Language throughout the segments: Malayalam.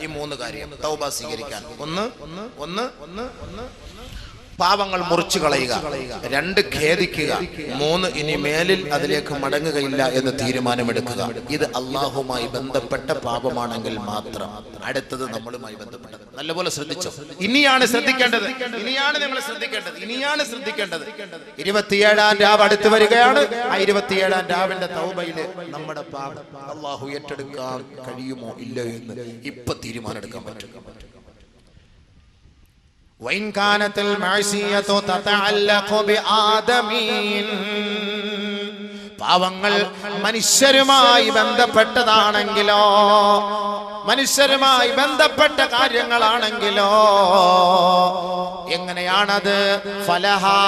ഈ 3 കാര്യം തൗബ സ്വീകരിക്കാൻ. ഒന്ന് പാപങ്ങൾ മുറിച്ചു കളയുക, 2 ഖേദിക്കുക, 3 ഇനി മേലിൽ അതിലേക്ക് മടങ്ങുകയില്ല എന്ന് തീരുമാനമെടുക്കുക. ഇത് അള്ളാഹുമായി ബന്ധപ്പെട്ട പാപമാണെങ്കിൽ മാത്രം. അടുത്തത് നമ്മളുമായി ബന്ധപ്പെട്ടത്. നല്ലപോലെ ശ്രദ്ധിച്ചോ. ഇനിയാണ് ശ്രദ്ധിക്കേണ്ടത്, ഇനിയാണ് നിങ്ങൾ ശ്രദ്ധിക്കേണ്ടത്, ഇനിയാണ് ശ്രദ്ധിക്കേണ്ടത്. 27-ാം രാവ് അടുത്ത് വരികയാണ്. ആ 27-ാം രാവിന്റെ തൗബയില് നമ്മുടെ പാപം അള്ളാഹു ഏറ്റെടുക്കാൻ കഴിയുമോ ഇല്ലയോ എന്ന് ഇപ്പൊ തീരുമാനം എടുക്കാൻ പറ്റും. وإن كانت المعصية تتعلق بآدمين, പാവങ്ങൾ മനുഷ്യരുമായി ബന്ധപ്പെട്ടതാണെങ്കിലോ, മനുഷ്യരുമായി ബന്ധപ്പെട്ട കാര്യങ്ങളാണെങ്കിലോ എങ്ങനെയാണത്? ഫലഹാ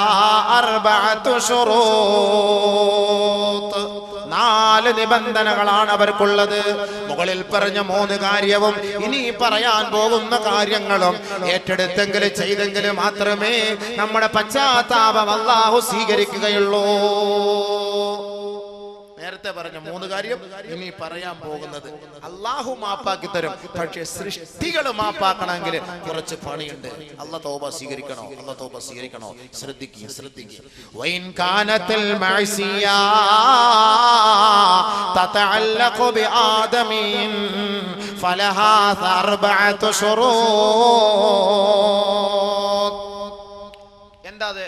അർബഅതു ശുറൂത്ത്, 4 നിബന്ധനകളാണ് അവർക്കുള്ളത്. മുകളിൽ പറഞ്ഞ 3 കാര്യവും ഇനി പറയാൻ പോകുന്ന കാര്യങ്ങളും ഏറ്റെടുത്തെങ്കിലും ചെയ്തെങ്കിലും മാത്രമേ നമ്മുടെ പശ്ചാത്താപം അല്ലാഹു സ്വീകരിക്കുകയുള്ളൂ. നേരത്തെ പറഞ്ഞ 3 കാര്യം ഇനി പറയാൻ പോകുന്നത് അല്ലാഹു മാപ്പാക്കി തരും. പക്ഷേ സൃഷ്ടികൾ മാപ്പാക്കണമെങ്കിൽ കുറച്ച് പണിയുണ്ട്. അല്ലാഹു തൗബ സ്വീകരിക്കണോ? അല്ലാഹു തൗബ സ്വീകരിക്കണോ? ശ്രദ്ധിക്കുക. വൈൻ കാനത്തിൽ മഅസിയ തതഅല്ലഖു ബിആദമീൻ ഫലഹാ അർബഅതു ശുറൂത്ത്. എന്താത്?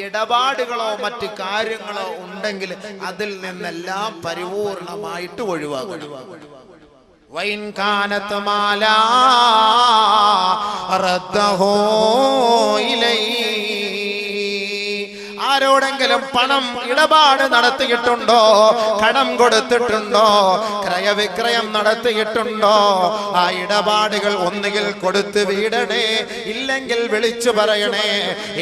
ഇടപാടുകളോ മറ്റു കാര്യങ്ങളോ ഉണ്ടെങ്കിൽ അതിൽ നിന്നെല്ലാം പരിപൂർണമായിട്ട് ഒഴിവാക്കണം. വൈൻ കാനത് മാലാ റദ്ദഹു ഇലൈഹി, ആരോടെങ്കിലും പണം ഇടപാട് നടത്തിയിട്ടുണ്ടോ, കടം കൊടുത്തിട്ടുണ്ടോ, ക്രയവിക്രയം നടത്തിയിട്ടുണ്ടോ, ആ ഇടപാടുകൾ ഒന്നുകിൽ കൊടുത്ത് വീടണേ, ഇല്ലെങ്കിൽ വിളിച്ചു പറയണേ,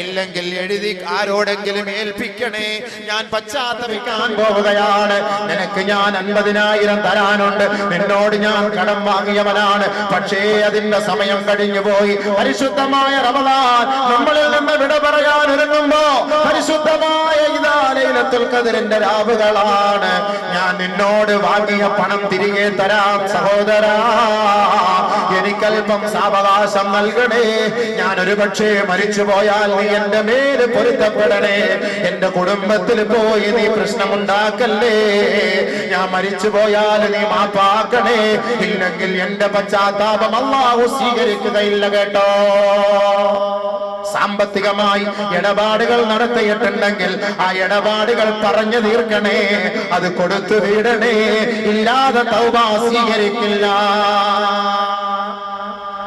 ഇല്ലെങ്കിൽ എഴുതി ആരോടെങ്കിലും ഏൽപ്പിക്കണേ. ഞാൻ പശ്ചാത്തപിക്കാൻ പോവുകയാണ്, നിനക്ക് ഞാൻ 50,000 തരാനുണ്ട്, നിന്നോട് ഞാൻ കടം വാങ്ങിയവനാണ്, പക്ഷേ അതിന്റെ സമയം കഴിഞ്ഞു പോയി. പരിശുദ്ധമായ റമളാൻ നമ്മളിൽ നിന്ന് വിട പറയാൻ ഒരുങ്ങുമ്പോ പരിശുദ്ധമായ ഇദാ ലൈലത്തുൽ ഖദ്റിന്റെ രാവുകളാണ്. ഞാൻ നിന്നോട് വാങ്ങിയ പണം തിരികെ തരാം സഹോദരാ, എനിക്കല്പം സാവകാശം നൽകണേ. ഞാൻ ഒരു പക്ഷേ മരിച്ചു പോയാൽ നീ എന്റെ മേല് പൊരുത്തപ്പെടണേ, എന്റെ കുടുംബത്തിൽ പോയി നീ പ്രശ്നമുണ്ടാക്കല്ലേ. ഞാൻ മരിച്ചു പോയാൽ നീ മാപ്പാക്കണേ, ഇല്ലെങ്കിൽ എന്റെ പശ്ചാത്താപം അല്ലാഹു സ്വീകരിക്കുകയില്ല കേട്ടോ. സാമ്പത്തികമായി ഇടപാടുകൾ നടത്തിയിട്ടുണ്ടെങ്കിൽ ആ ഇടപാടുകൾ പറഞ്ഞു തീർക്കണേ, അത് കൊടുത്തു വീടണേ, ഇല്ലാതെ തൗബ സ്വീകരിക്കില്ല.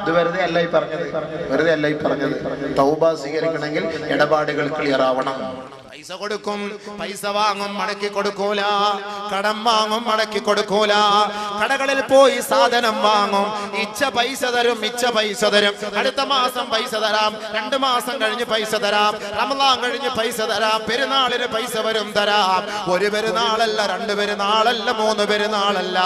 ഇത് വെറുതെ അല്ല ഈ പറഞ്ഞത്, തൗബ സ്വീകരിക്കണമെങ്കിൽ ഇടപാടുകൾ ക്ലിയർ ആവണം. പൈസ കൊടുക്കും, പൈസ വാങ്ങും, മടക്കി കൊടുക്കൂല. കടം വാങ്ങും, മടക്കി കൊടുക്കൂല. കടകളിൽ പോയി സാധനം വാങ്ങും, ഇച്ച പൈസ തരും, മിച്ച പൈസ തരും. അടുത്ത മാസം പൈസ തരാം, 2 മാസം കഴിഞ്ഞ് പൈസ തരാം, റമളാൻ കഴിഞ്ഞ് പൈസ തരാം, പെരുന്നാളിന് പൈസ വരും തരാം. 1 പെരുന്നാളല്ല, 2 പെരുന്നാളല്ല, 3 പെരുന്നാളല്ല.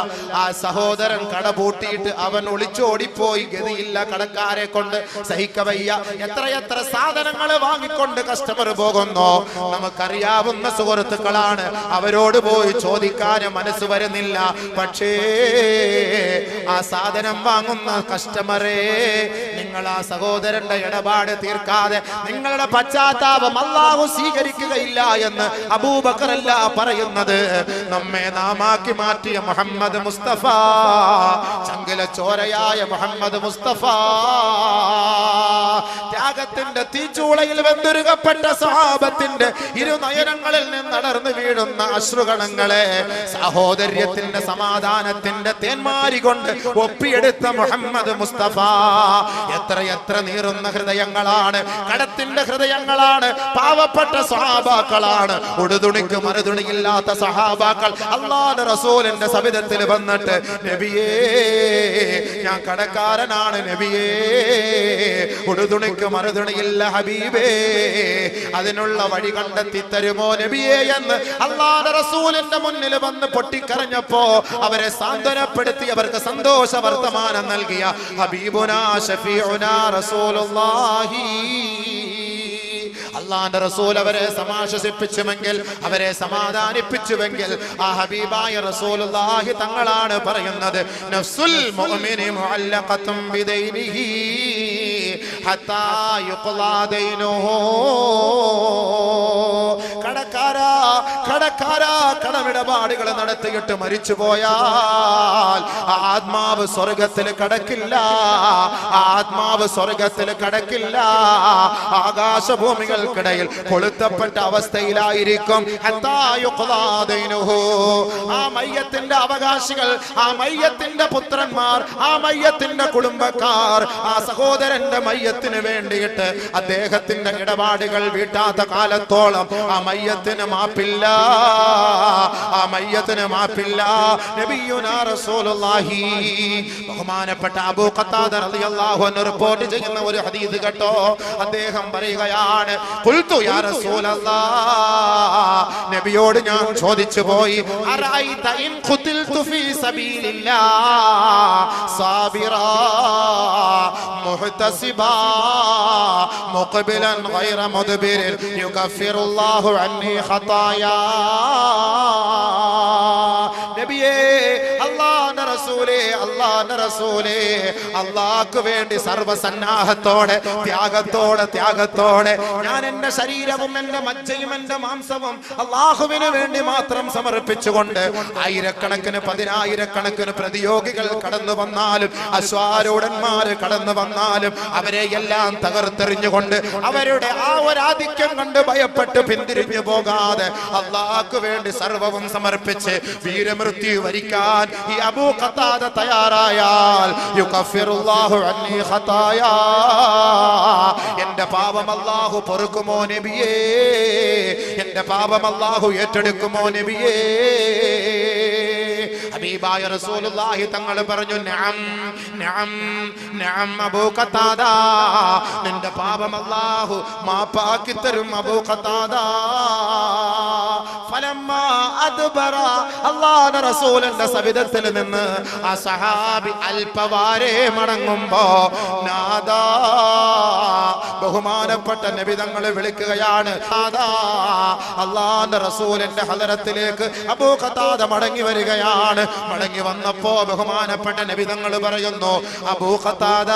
ആ സഹോദരൻ കട പൂട്ടിയിട്ട് അവൻ ഒളിച്ചോടിപ്പോയി. ഗതിയില്ല, കടക്കാരെ കൊണ്ട് സഹിക്കവയ്യ. എത്രയെത്ര സാധനങ്ങൾ വാങ്ങിക്കൊണ്ട് കസ്റ്റമർ പോകുന്നു. നമുക്കറിയാവുന്ന സുഹൃത്തുക്കളാണ്, അവരോട് പോയി ചോദിക്കാൻ മനസ്സ് വരുന്നില്ല. പക്ഷേ ആ സാധനം വാങ്ങുന്ന കസ്റ്റമറെ, നിങ്ങൾ ആ സഹോദരന്റെ ഇടപാട് തീർക്കാതെ നിങ്ങളുടെ പശ്ചാത്താപം അല്ലാഹു സ്വീകരിക്കുകയില്ല എന്ന് അബൂബക്കറല്ല പറയുന്നത്. നമ്മെ നാമാക്കി മാറ്റിയ മുഹമ്മദ് മുസ്തഫ, ചങ്കില ചോരയായ മുഹമ്മദ് മുസ്തഫ, ത്യാഗത്തിന്റെ തീച്ചൂളയിൽ വെന്തുരുകപ്പെട്ട സ്വഹാബത്തിന്റെ ഇരുനയനങ്ങളിൽ നിന്നടർന്നു വീഴുന്ന അശ്രുകണങ്ങളെ സഹോദര്യത്തിന്റെ സമാധാനത്തിന്റെ തേന്മാരി കൊണ്ട് ഒപ്പിയെടുത്ത മുഹമ്മദ് മുസ്തഫ. എത്ര നീറുന്ന ഹൃദയങ്ങളാണ്, കടത്തിന്റെ ഹൃദയങ്ങളാണ്, പാവപ്പെട്ട സഹാബാക്കളാണ്, ഉടുതുണിക്ക് മറുതുണിയില്ലാത്ത സഹാബാക്കൾ അല്ലാഹുവിന്റെ റസൂലിന്റെ സവിധത്തിൽ വന്നിട്ട്, നബിയേ ഞാൻ കടക്കാരനാണ് നബിയേ, ഉടുതുണിക്ക് മറുതുണിയില്ല ഹബീബേ, അതിനുള്ള വഴി കണ്ടെത്തി തരുമോ നബിയേ എന്ന് അല്ലാഹുവിന്റെ റസൂലിന്റെ മുന്നിൽ വന്ന് പൊട്ടിക്കരഞ്ഞപ്പോ അവരെ സാന്ത്വനപ്പെടുത്തി അവർക്ക് സന്തോഷ വർത്തമാനം നൽകിയ ഹബീബുനാ ഷഫീഉനാ റസൂലുള്ളാഹി അള്ളാന്റെ റസൂൽ അവരെ സമാശ്വസിപ്പിച്ചുവെങ്കിൽ, അവരെ സമാധാനിപ്പിച്ചുവെങ്കിൽ, ആ ഹബീബായ റസൂലുള്ളാഹി തങ്ങളാണ് പറയുന്നത്, നഫ്സുൽ മുഅ്മിനി മുഅല്ലഖത്തും ബിദൈനിഹി ഹത്താ യുഖ്ലാ ദൈനുഹു. കടക്കാരാ കടമിടപാടുകൾ നടത്തിയിട്ട് മരിച്ചു പോയാൽ ആത്മാവ് സ്വർഗത്തിൽ കടക്കില്ല, ആത്മാവ് സ്വർഗത്തിൽ കടക്കില്ല. ആകാശഭൂമികൾക്കിടയിൽ കൊളുത്തപ്പെട്ട അവസ്ഥയിലായിരിക്കും. ആ മയ്യത്തിന്റെ അവകാശികൾ, ആ മയ്യത്തിന്റെ പുത്രന്മാർ, ആ മയ്യത്തിന്റെ കുടുംബക്കാർ ആ സഹോദരന്റെ മയ്യത്തിന് വേണ്ടിയിട്ട് അദ്ദേഹത്തിന്റെ ഇടപാടുകൾ വീട്ടാത്ത കാലത്തോളം ആ മയ്യത്തിന് മാപ്പില്ല, ആ മയ്യത്തിന് മാപ്പില്ല. നബിയുനാ റസൂലുള്ളാഹി ബഹുമാനപ്പെട്ട അബൂ ഖത്താദ റളിയല്ലാഹു അൻഹു റിപ്പോർട്ട് ചെയ്യുന്ന ഒരു ഹദീസ് കേട്ടോ. അദ്ദേഹം പറയുകയാണ്, ഖുൽതു യാ റസൂലല്ലാഹ്, നബിയോട് ഞാൻ ചോദിച്ചു പോയി, അറഅയ്ത ഇൻ ഖുതിൽതു ഫീ സബീലില്ലാഹ് സാബിറാ മുഹ്തസിബാ മുഖ്ബിലൻ ഗൈറ മുദ്ബിരിൻ യുകഫിറുല്ലാഹു അന്നി ഖതായാ. നബിയേ, അല്ലാഹുവിന്റെ റസൂലേ, അല്ലാഹുവിന്റെ റസൂലേ, അല്ലാഹുവിന് വേണ്ടി സർവ്വസന്നാഹത്തോടെ ത്യാഗത്തോടെ ഞാൻ എന്റെ ശരീരവും എന്റെ മജ്ജയും എന്റെ മാംസവും അല്ലാഹുവിന് വേണ്ടി മാത്രം സമർപ്പിച്ചുകൊണ്ട് ആയിരക്കണക്കിന് പതിനായിരക്കണക്കിന് പ്രതിയോഗികൾ കടന്നു വന്നാലും അശ്വാരൂഢന്മാര് കടന്നു വന്നാലും അവരെ എല്ലാം തകർത്തെറിഞ്ഞുകൊണ്ട് അവരുടെ ആ ഒരാധിക്യം കണ്ട് ഭയപ്പെട്ട് പിന്തിരിഞ്ഞു പോകാതെ അല്ലാഹുവിന് വേണ്ടി സർവവും സമർപ്പിച്ച് വീരമൃത്യു വരിക്കാൻ ഈ അബൂ ഖത്താദ തയ്യാറായാൽ യുകഫിറുല്ലാഹു അന്നി ഖതായാ, എന്റെ പാപം അല്ലാഹു പൊറുക്കുമോ നബിയേ, എന്റെ പാപം അല്ലാഹു ഏറ്റെടുക്കുമോ നബിയേ. ഹബീബായ റസൂലുള്ളാഹി തങ്ങൾ പറഞ്ഞു, നഅം നഅം നഅം അബൂ ഖത്താദ, നിന്റെ പാപം അല്ലാഹു മാപ്പാക്കി തരും അബൂ ഖത്താദ. ഫലമ്മാ അദ്ബറ, അല്ലാഹുവിന്റെ റസൂലിന്റെ സവിധത്തിൽ നിന്ന് ആ സഹാബി അൽപവാരെ മടങ്ങുമ്പോ നാദാ, ബഹുമാനപ്പെട്ട നബി തങ്ങൾ വിളിക്കുകയാണ്, നാദാ. അല്ലാഹുവിന്റെ റസൂലിന്റെ ഹദറത്തിലേക്ക് അബൂ ഖത്താദ മടങ്ങി വരികയാണ്. മടങ്ങി വന്നപ്പോ ബഹുമാനപ്പെട്ട നബി തങ്ങൾ പറയുന്നു, അബൂ ഖത്താദ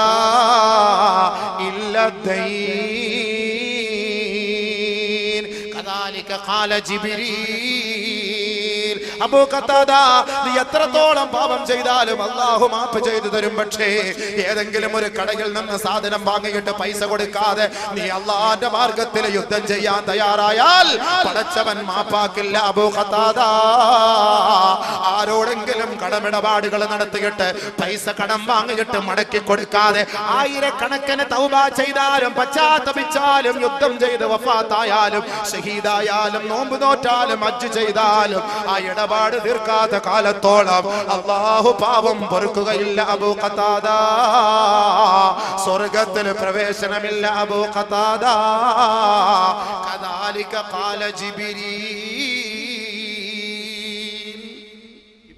ഇല്ലദൈൻ കദാലിക ഖാല ജിബ്രീൽ. അബൂ ഖത്താദ, നീ എത്രത്തോളം പാപം ചെയ്താലും അല്ലാഹു മാപ്പ് ചെയ്തു തരും. പക്ഷേ ഏതെങ്കിലും ഒരു കടയിൽ നിന്ന് സാധനം വാങ്ങിയിട്ട് പൈസ കൊടുക്കാതെ നീ അല്ലാഹുവിന്റെ മാർഗത്തിൽ യുദ്ധം ചെയ്യാൻ തയ്യാറായാൽ പടച്ചവൻ മാപ്പാക്കില്ല അബൂ ഖത്താദ. ആരോടെങ്കിലും കടമിടപാടുകൾ നടത്തിയിട്ട് പൈസ കടം വാങ്ങിയിട്ട് മടക്കി കൊടുക്കാതെ ആയിരക്കണക്കിന് തൗബ ചെയ്താലും പശ്ചാത്തപിച്ചാലും യുദ്ധം ചെയ്ത് വഫാത്തായാലും ഷഹീദായാലും നോമ്പ് നോറ്റാലും ഹജ്ജ് ചെയ്താലും ആ ഇടപാട് തീർക്കാത്ത കാലത്തോളം അല്ലാഹു പാപം പൊറുക്കുകയില്ല അബൂ ഖത്താദ, സ്വർഗ്ഗത്തിൽ പ്രവേശനമില്ല അബൂ ഖത്താദ. കദാലിക ഖാല ജിബ്രീൽ.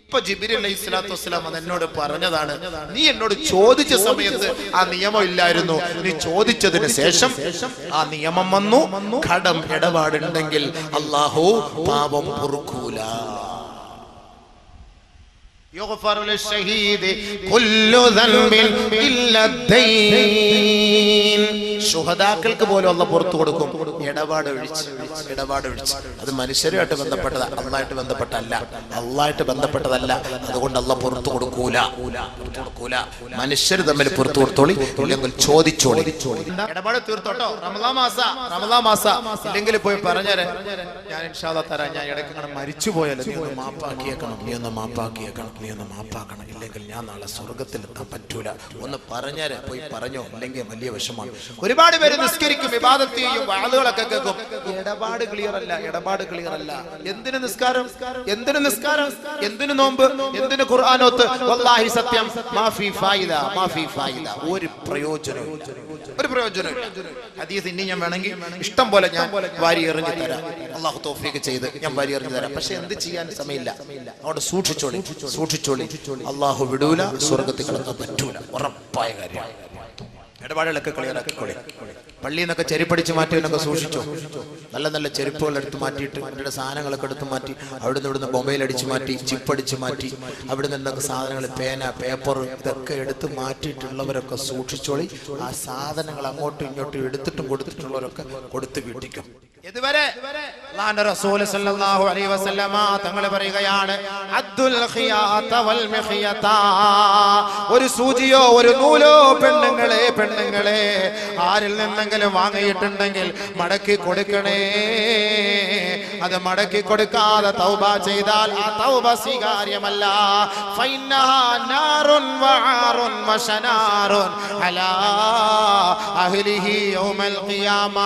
ഇപ്പൊ ജിബ്രീൽ അലൈഹിസ്സലാത്തു വസ്സലാം എന്നോട് പറഞ്ഞതാണ്, നീ എന്നോട് ചോദിച്ച സമയത്ത് ആ നിയമം ഇല്ലായിരുന്നു, നീ ചോദിച്ചതിന് ശേഷം ആ നിയമം വന്നു. കടം ഇടപാടുണ്ടെങ്കിൽ അല്ലാഹു പാപം പൊറുക്കൂല. يغفر للشهيد كل ذنب إلا الدين. ശുഹദാക്കൾക്ക് പോലും അല്ലാഹു പുറത്തു കൊടുക്കും ഇടപാട് ഒഴിച്ച്. അത് മനുഷ്യരുമായിട്ട് ബന്ധപ്പെട്ടതാ, അല്ലാഹുമായിട്ട് ബന്ധപ്പെട്ടല്ല, അല്ലാഹുമായിട്ട് ബന്ധപ്പെട്ടതല്ല. അതുകൊണ്ട് അല്ലാഹു പുറത്തു കൊടുക്കൂല. മനുഷ്യർ തമ്മിൽ പുറത്തു കൊടുത്തോളി, ഇല്ലെങ്കിൽ ചോദിച്ചോളി. ഇടപാട് തീർത്തോട്ടോ. റമളാൻ മാസ ഇല്ലെങ്കിൽ പോയി പറഞ്ഞേരെ, ഞാൻ ഇൻഷാ അല്ലാഹ് തരാം, ഞാൻ ഇടയ്ക്ക് മരിച്ചു പോയാലും നീ ഒന്ന് മാപ്പാക്കിയേക്കണം, നീ ഒന്ന് മാപ്പാക്കണം, ഇല്ലെങ്കിൽ ഞാൻ നാളെ സ്വർഗത്തിൽ എത്താൻ പറ്റൂല. ഒന്ന് പറഞ്ഞേരെ, പോയി പറഞ്ഞോ, ഇല്ലെങ്കിൽ വലിയ വിഷമാണ്. ഒരുപാട് പേര് നിസ്കരിക്കും, ഇബാദത്ത് ചെയ്യും, വാളുകളൊക്കെ കേൾക്കും, ഇടപാട് ക്ലിയർ അല്ല. എന്തിന് നിസ്കാരം, എന്തിന് നോമ്പ്, എന്തിന് ഖുർആനോത്ത്? വല്ലാഹി സത്യം, മാഫി ഫായിദ. ഒരു പ്രയോജനമില്ല. ഹദീസ് ഇനി ഞാൻ വേണമെങ്കിൽ ഇഷ്ടം പോലെ ഞാൻ വാരി എറിഞ്ഞു തരാം, അല്ലാഹു തൗഫീഖ് ചെയ്ത് ഞാൻ വാരി എറിഞ്ഞു തരാം. പക്ഷെ എന്ത് ചെയ്യാൻ സമയമില്ല. അതുകൊണ്ട് സൂക്ഷിച്ചോളി. അല്ലാഹു വിടൂല, സ്വർഗത്തിൽ കിടക്കാൻ പറ്റൂല, ഉറപ്പായ കാര്യം. ഇടപാടുകളൊക്കെ ക്ലിയർ ആക്കിക്കോളി. പള്ളിയിൽ നിന്നൊക്കെ ചെരുപ്പടിച്ച് മാറ്റിയവനൊക്കെ സൂക്ഷിച്ചോ. നല്ല നല്ല ചെരുപ്പുകൾ എടുത്ത് മാറ്റിയിട്ട് അവരുടെ സാധനങ്ങളൊക്കെ എടുത്ത് മാറ്റി, അവിടുന്ന് ഇവിടുന്ന് മൊബൈൽ അടിച്ച് മാറ്റി, ചിപ്പടിച്ച് മാറ്റി, അവിടെ നിന്നൊക്കെ സാധനങ്ങൾ പേന പേപ്പർ ഇതൊക്കെ എടുത്ത് മാറ്റിയിട്ടുള്ളവരൊക്കെ സൂക്ഷിച്ചോളി. ആ സാധനങ്ങൾ അങ്ങോട്ടും ഇങ്ങോട്ടും എടുത്തിട്ടും കൊടുത്തിട്ടുള്ളവരൊക്കെ കൊടുത്ത് വീട്ടിക്കും. ഇതുവരെ അല്ലാഹുവിന്റെ റസൂൽ സല്ലല്ലാഹു അലൈഹി വസല്ലമ തങ്ങൾ പറയുകയാണ്, അദ്ദുൽ ഖിയാത വൽ മിഖിയത, ഒരു സൂചിയോ ഒരു നൂലോ പെണ്ണുങ്ങളെ ആരിൽ നിന്നെങ്കിലും വാങ്ങിയിട്ടുണ്ടെങ്കിൽ മടക്കി കൊടുക്കണേ. അത് മടക്കി കൊടുക്കാതെ തൗബ ചെയ്താൽ ആ തൗബ സ്വീകാര്യമല്ല. ഫൈനഹാ നാറുൻ വആറുൻ വശനാറുൻ അലാ അഹ്ലിഹി യൗമൽ ഖിയാമ.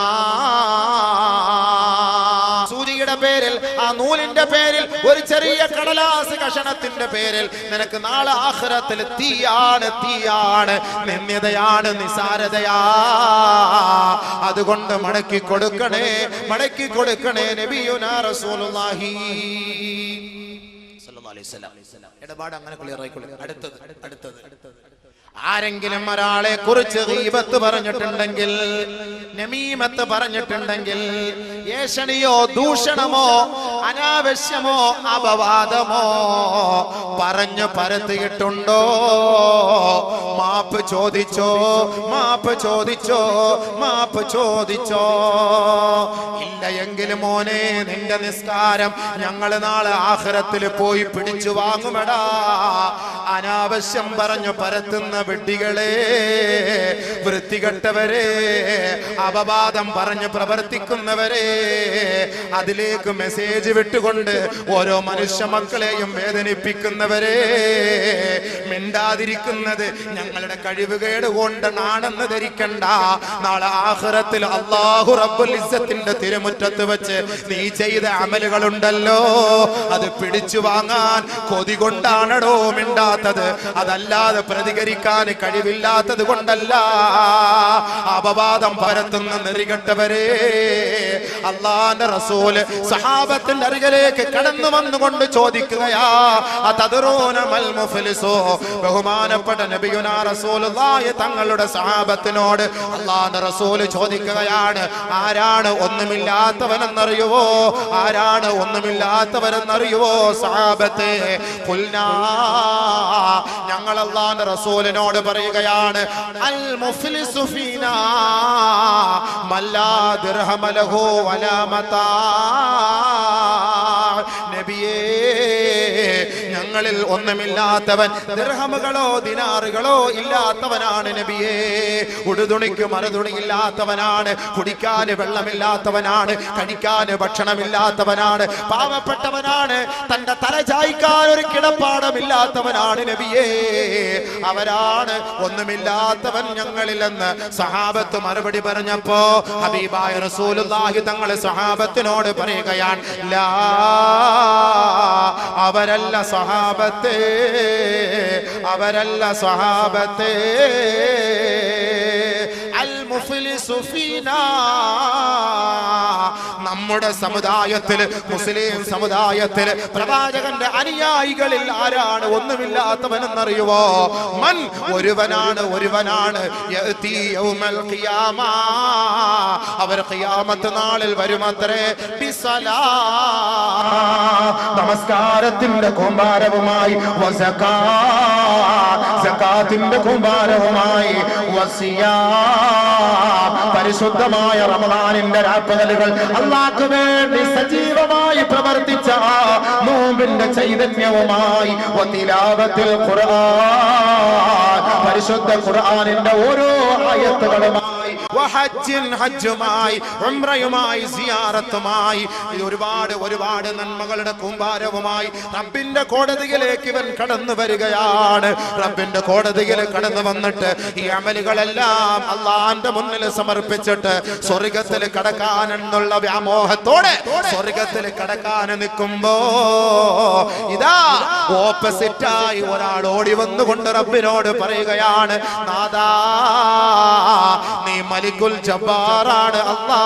സൂചിയുടെ പേരിൽ, ആ നൂലിന്റെ പേരിൽ, ഒരു ചെറിയ കടലാസ് കഷണത്തിന്റെ പേരിൽ നിനക്ക് നാളെ ആഖിറത്തിൽ തീയാണ്, നിന്ദ്യതയാണ്, നിസാരതയാ. അതുകൊണ്ട് മടക്കി കൊടുക്കണേ നബിയുനാ റസൂലുള്ളാഹി സ്വല്ലല്ലാഹു അലൈഹി വസല്ലം. ഇടപാട് അങ്ങനെ ക്ലിയർ ആയിക്കൊള്ളു. അടുത്തത് ആരെങ്കിലും ഒരാളെ കുറിച്ച് ഗീബത്ത് പറഞ്ഞിട്ടുണ്ടെങ്കിൽ, നമീമത്ത് പറഞ്ഞിട്ടുണ്ടെങ്കിൽ, ഏഷണിയോ ദൂഷണമോ അനാവശ്യമോ അപവാദമോ പറഞ്ഞു പരത്തിയിട്ടുണ്ടോ, മാപ്പ് ചോദിച്ചോ. ഇല്ല എങ്കിൽ മോനെ, നിന്റെ നിസ്കാരം ഞങ്ങൾ നാളെ ആഖിറത്തിൽ പോയി പിടിച്ചു വാങ്ങുമെടാ. അനാവശ്യം പറഞ്ഞു പരത്തുന്ന വിഡ്ഢികളെ, വൃത്തികെട്ടവരെ, അപവാദം പറഞ്ഞ് പ്രവർത്തിക്കുന്നവരെ, അതിലേക്ക് മെസ്സേജ് വിട്ടുകൊണ്ട് ഓരോ മനുഷ്യ മക്കളെയും വേദനിപ്പിക്കുന്നവരെ, മിണ്ടാതിരിക്കുന്നത് ഞങ്ങളുടെ കഴിവുകേട് കൊണ്ടാണെന്ന് ധരിക്കണ്ട. നാളെ ആഖിറത്തിൽ അല്ലാഹു റബ്ബുൽ ഇസ്സത്തിന്റെ തിരുമുറ്റത്ത് വെച്ച് നീ ചെയ്ത അമലുകളുണ്ടല്ലോ, അത് പിടിച്ചു വാങ്ങാൻ കൊതി കൊണ്ടാണടോ മിണ്ടാത്തത്, അതല്ലാതെ പ്രതികരിക്കാൻ കഴിവില്ലാത്തത് കൊണ്ടല്ല. അപവാദം പരത്തുന്ന നെറികെട്ടവരെ, അല്ലാഹുവിന്റെ റസൂൽ സഹാബത്തിന്റെ അരികിലേക്ക് കടന്നു വന്നുകൊണ്ട് ചോദിക്കുകയാ, അതദറൂന മൽ മുഫ്ലിസു. ബഹുമാനപ്പെട്ട നബിയുനാ റസൂലുള്ളാഹി തങ്ങളുടെ സഹാബത്തിനോട് അല്ലാഹുവിന്റെ റസൂൽ ചോദിക്കുകയാണ്, ആരാണ് ഒന്നുമില്ലാത്തവനെന്നറിയുവോ? സഹാബത്തെ, ഖുൽനാ, ഞങ്ങൾ അല്ലാഹുവിന്റെ റസൂലിനോട് പറയുകയാണ്, അൽ മുഫ്ലിസു ഫീനാ മല്ലാ ദിർഹമ ലഹു വലാ മതാ. നബിയേ, ഞങ്ങളിൽ ഒന്നുമില്ലാത്തവൻ, ദിർഹമുകളോ ദിനാറുകളോ ഇല്ലാത്തവനാണ് നബിയേ. ഉടുതുണിക്ക് മറുതുണി ഇല്ലാത്തവനാണ്, കുടിക്കാൻ വെള്ളമില്ലാത്തവനാണ്, കഴിക്കാൻ ഭക്ഷണമില്ലാത്തവനാണ്, പാവപ്പെട്ടവനാണ്, തന്റെ തല ചായ്ക്കാൻ ഒരു കിടപ്പാടമില്ലാത്തവനാണ് നബിയേ. അവരാണ് ഒന്നുമില്ലാത്തവൻ ഞങ്ങളിലെന്ന് സഹാബത്ത് മറുപടി പറഞ്ഞപ്പോ ഹബീബായ റസൂലുള്ളാഹി തങ്ങൾ സഹാബത്തിനോട് പറയുകയാണ്, ലാ, അവരല്ല സഹാബത്തെ, അൽ മുഫ്ലിസു ഫീനാ, നമ്മുടെ സമുദായത്തിൽ, മുസ്ലിം സമുദായത്തിൽ പ്രവാചകന്റെ അനുയായികളിൽ ആരാണ് ഒന്നുമില്ലാത്തവനെന്നറിയുവോ? മൻ, ഒരുവനാണ് യഅതി യൗമൽ ഖിയാമ, അവർ ഖിയാമത്ത് നാളിൽ വരുമത്രേ, ബിസലാ, നമസ്കാരത്തിന്റെ കൂമ്പാരവുമായി, സകാത്തിന്റെ കൂമ്പാരവുമായി, പരിശുദ്ധമായ റമദാനിന്റെ രാപ്പകലുകൾ അല്ലാഹുവിന് വേണ്ടി സജീവമായി പ്രവർത്തിച്ച നോമ്പിന്റെ ചൈതന്യവുമായി, വതിലാവത്തുൽ ഖുർആൻ, പരിശുദ്ധ ഖുർആനിന്റെ ഓരോ ആയത്തുകളുമായി, ഹജ്ജുമായി, ഉംറയുമായി, സിയാറത്തുമായി, ഒരുപാട് നന്മകളുടെ കൂമ്പാരവുമായി റബ്ബിന്റെ കോടതിയിലേക്ക് ഇവൻ കടന്നു വരികയാണ്. റബ്ബിന്റെ കോടതിയിൽ കടന്നു വന്നിട്ട് ഈ അമലുകളെല്ലാം അള്ളാന്റെ മുന്നിൽ സമർപ്പിച്ചിട്ട് സ്വർഗത്തിൽ കടക്കാനെന്നുള്ള വ്യാമോഹത്തോടെ സ്വർഗത്തിൽ കടക്കാൻ നിൽക്കുമ്പോ ഇതാ ഓപ്പോസിറ്റായി ഒരാൾ ഓടി വന്നുകൊണ്ട് റബ്ബിനോട് പറയുകയാണ്, നാദാ, നീ മലിക്കുൽ ജബ്ബാറാണ് അല്ലാ,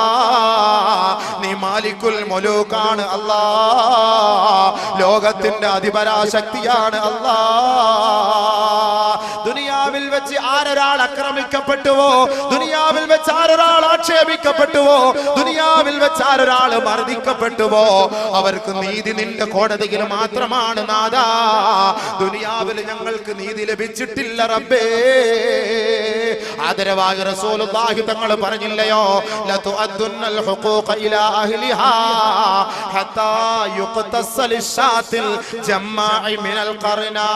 നീ മാലിക്കുൽ മുലൂക്കാണ് അല്ലാ, ലോകത്തിന്റെ അധിപരാശക്തിയാണ് അല്ലാ. ദുനിയാവിൽ വെച്ച് ആരൊരാൾ ആക്രമിക്കപ്പെട്ടുവോ, ദുനിയാവിൽ വെച്ച് ആരൊരാൾ ആക്ഷേപിക്കപ്പെട്ടുവോ, ദുനിയാവിൽ വെച്ച് ആരൊരാൾ മർദ്ദിക്കപ്പെട്ടുവോ, അവർക്ക് നീതി നിന്റെ കോടതിയിൽ മാത്രമാണ് നാഥാ. ദുനിയാവിൽ ഞങ്ങൾക്ക് നീതി ലഭിച്ചിട്ടില്ല റബ്ബേ. ആദരവായ റസൂലുള്ളാഹി തങ്ങൾ പറഞ്ഞില്ലയോ, ലതുഅദ്ദുന്നൽ ഹുഖൂഖ ഇലാ അഹ്ലിഹാ ഹത്താ യുഖ്തസൽ ലിശാത്തിൽ ജമ്മാഇ മിനൽ ഖർനാ.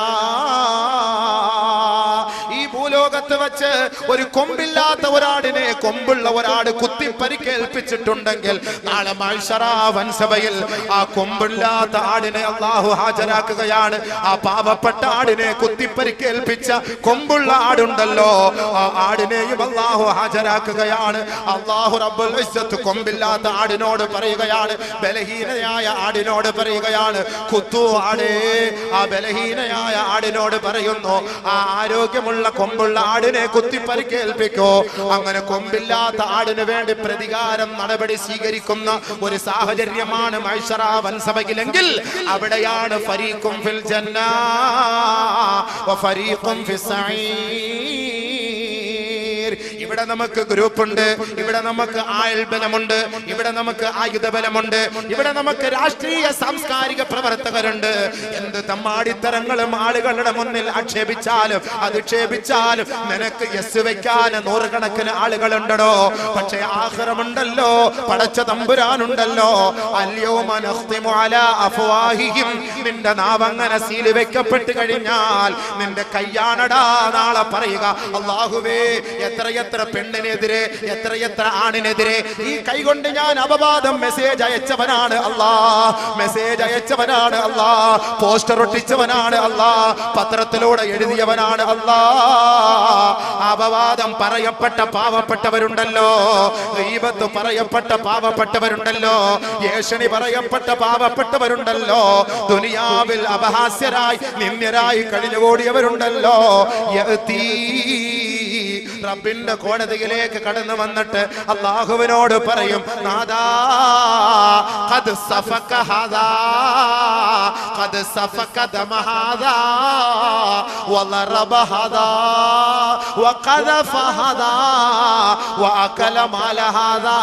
ഈ ഭൂലോകത്ത് വെച്ച് ഒരു കൊമ്പില്ലാത്ത ഒരാടിനെ കൊമ്പുള്ള ഒരാട് കുത്തി പരിക്കേൽപ്പിച്ചിട്ടുണ്ടെങ്കിൽ നാളെ മഹ്ശറ വൻസഭയിൽ ആ കൊമ്പില്ലാത്ത ആടിനെ അല്ലാഹു ഹാജരാക്കുകയാണ്. ആ പാവപ്പെട്ട ആടിനെ കുത്തി പരിക്കേൽപ്പിച്ച കൊമ്പുള്ള ആടുണ്ടല്ലോ, ആ ആടിനെയും അല്ലാഹു ഹാജരാക്കുകയാണ്. അല്ലാഹു റബ്ബുൽ ഇസ്സത്ത് കൊമ്പില്ലാത്ത ആടിനോട് പറയുകയാണ്, ബലഹീനയായ ആടിനോട് പറയുകയാണ്, കുത്തു ആടേ. ആ ബലഹീനയായ ആടിനോട് പറയുന്നു, ആ ആരോഗ്യമുള്ള കൊമ്പുള്ള ആടിനെ കുത്തി പരിക്കേൽപ്പിക്കോ. അങ്ങനെ കൊമ്പില്ലാത്ത ആടിന് വേണ്ടി പ്രതികാരം നടപടി സ്വീകരിക്കുന്ന ഒരു സാഹചര്യമാണ് മഹ്ശറ വൻസഭയിലെങ്കിൽ അവിടെയാണ് ഫരീഖും ഫിൽ ജന്നാ വ ഫരീഖും ഫിസ് സഈർ. ഇവിടെ നമുക്ക് ഗ്രൂപ്പുണ്ട്, ഇവിടെ നമുക്ക് ആയുൾബലമുണ്ട്, ഇവിടെ നമുക്ക് ആയുധബലമുണ്ട്, ഇവിടെ നമുക്ക് രാഷ്ട്രീയ സാംസ്കാരിക പ്രവർത്തകരുണ്ട്. എന്ത് തമ്മാടിത്തരങ്ങളും ആളുകളുടെ മുന്നിൽ ആക്ഷേപിച്ചാലും അധിക്ഷേപിച്ചാലും നിനക്ക് യെസ് വെക്കാൻ നൂറുകണക്കിന് ആളുകളുണ്ടോ. പക്ഷേ ആഖിറമുണ്ടല്ലോ, പടച്ച തമ്പുരാനുണ്ടല്ലോ. അൽയൗമ നഖ്തിമു അലാ അഫ്വാഹിഹിം, നിന്റെ നാവങ്ങനെ സീൽ വെക്കപ്പെട്ട് കഴിഞ്ഞാൽ നിന്റെ കയ്യാണടാ നാളെ പറയുക, അല്ലാഹുവേ എത്രയെത്ര പെണ്ണിനെതിരെ എത്രയെത്ര ആണിനെതിരെ ഈ കൈകൊണ്ട് ഞാൻ അപവാദം മെസ്സേജ് അയച്ചവനാണ് അല്ലാ, മെസ്സേജ് അയച്ചവനാണ് അല്ലാ, പോസ്റ്റർ ഒട്ടിച്ചവനാണ് അല്ലാ, പത്രത്തിലൂടെ എഴുതിയവനാണ് അല്ലാ. അപവാദം പറയപ്പെട്ട പാവപ്പെട്ടവരുണ്ടല്ലോ, ഗീബത്ത് പറയപ്പെട്ട പാവപ്പെട്ടവരുണ്ടല്ലോ, ഏഷണി പറയപ്പെട്ട പാവപ്പെട്ടവരുണ്ടല്ലോ, ദുനിയാവിൽ അപഹാസ്യരായി നിന്ദ്യരായി കഴിഞ്ഞുകൂടിയവരുണ്ടല്ലോ. റബ്ബിന്റെ കോടതിയിലേക്ക് കടന്നു വന്നിട്ട് അല്ലാഹുവിനോട് പറയും, നാദാ ഖദ് സഫക ഹാദാ ഖദ് സഫക ദമ ഹാദാ വളറബ ഹാദാ വഖദഫ ഹാദാ വഅകല മാല ഹാദാ.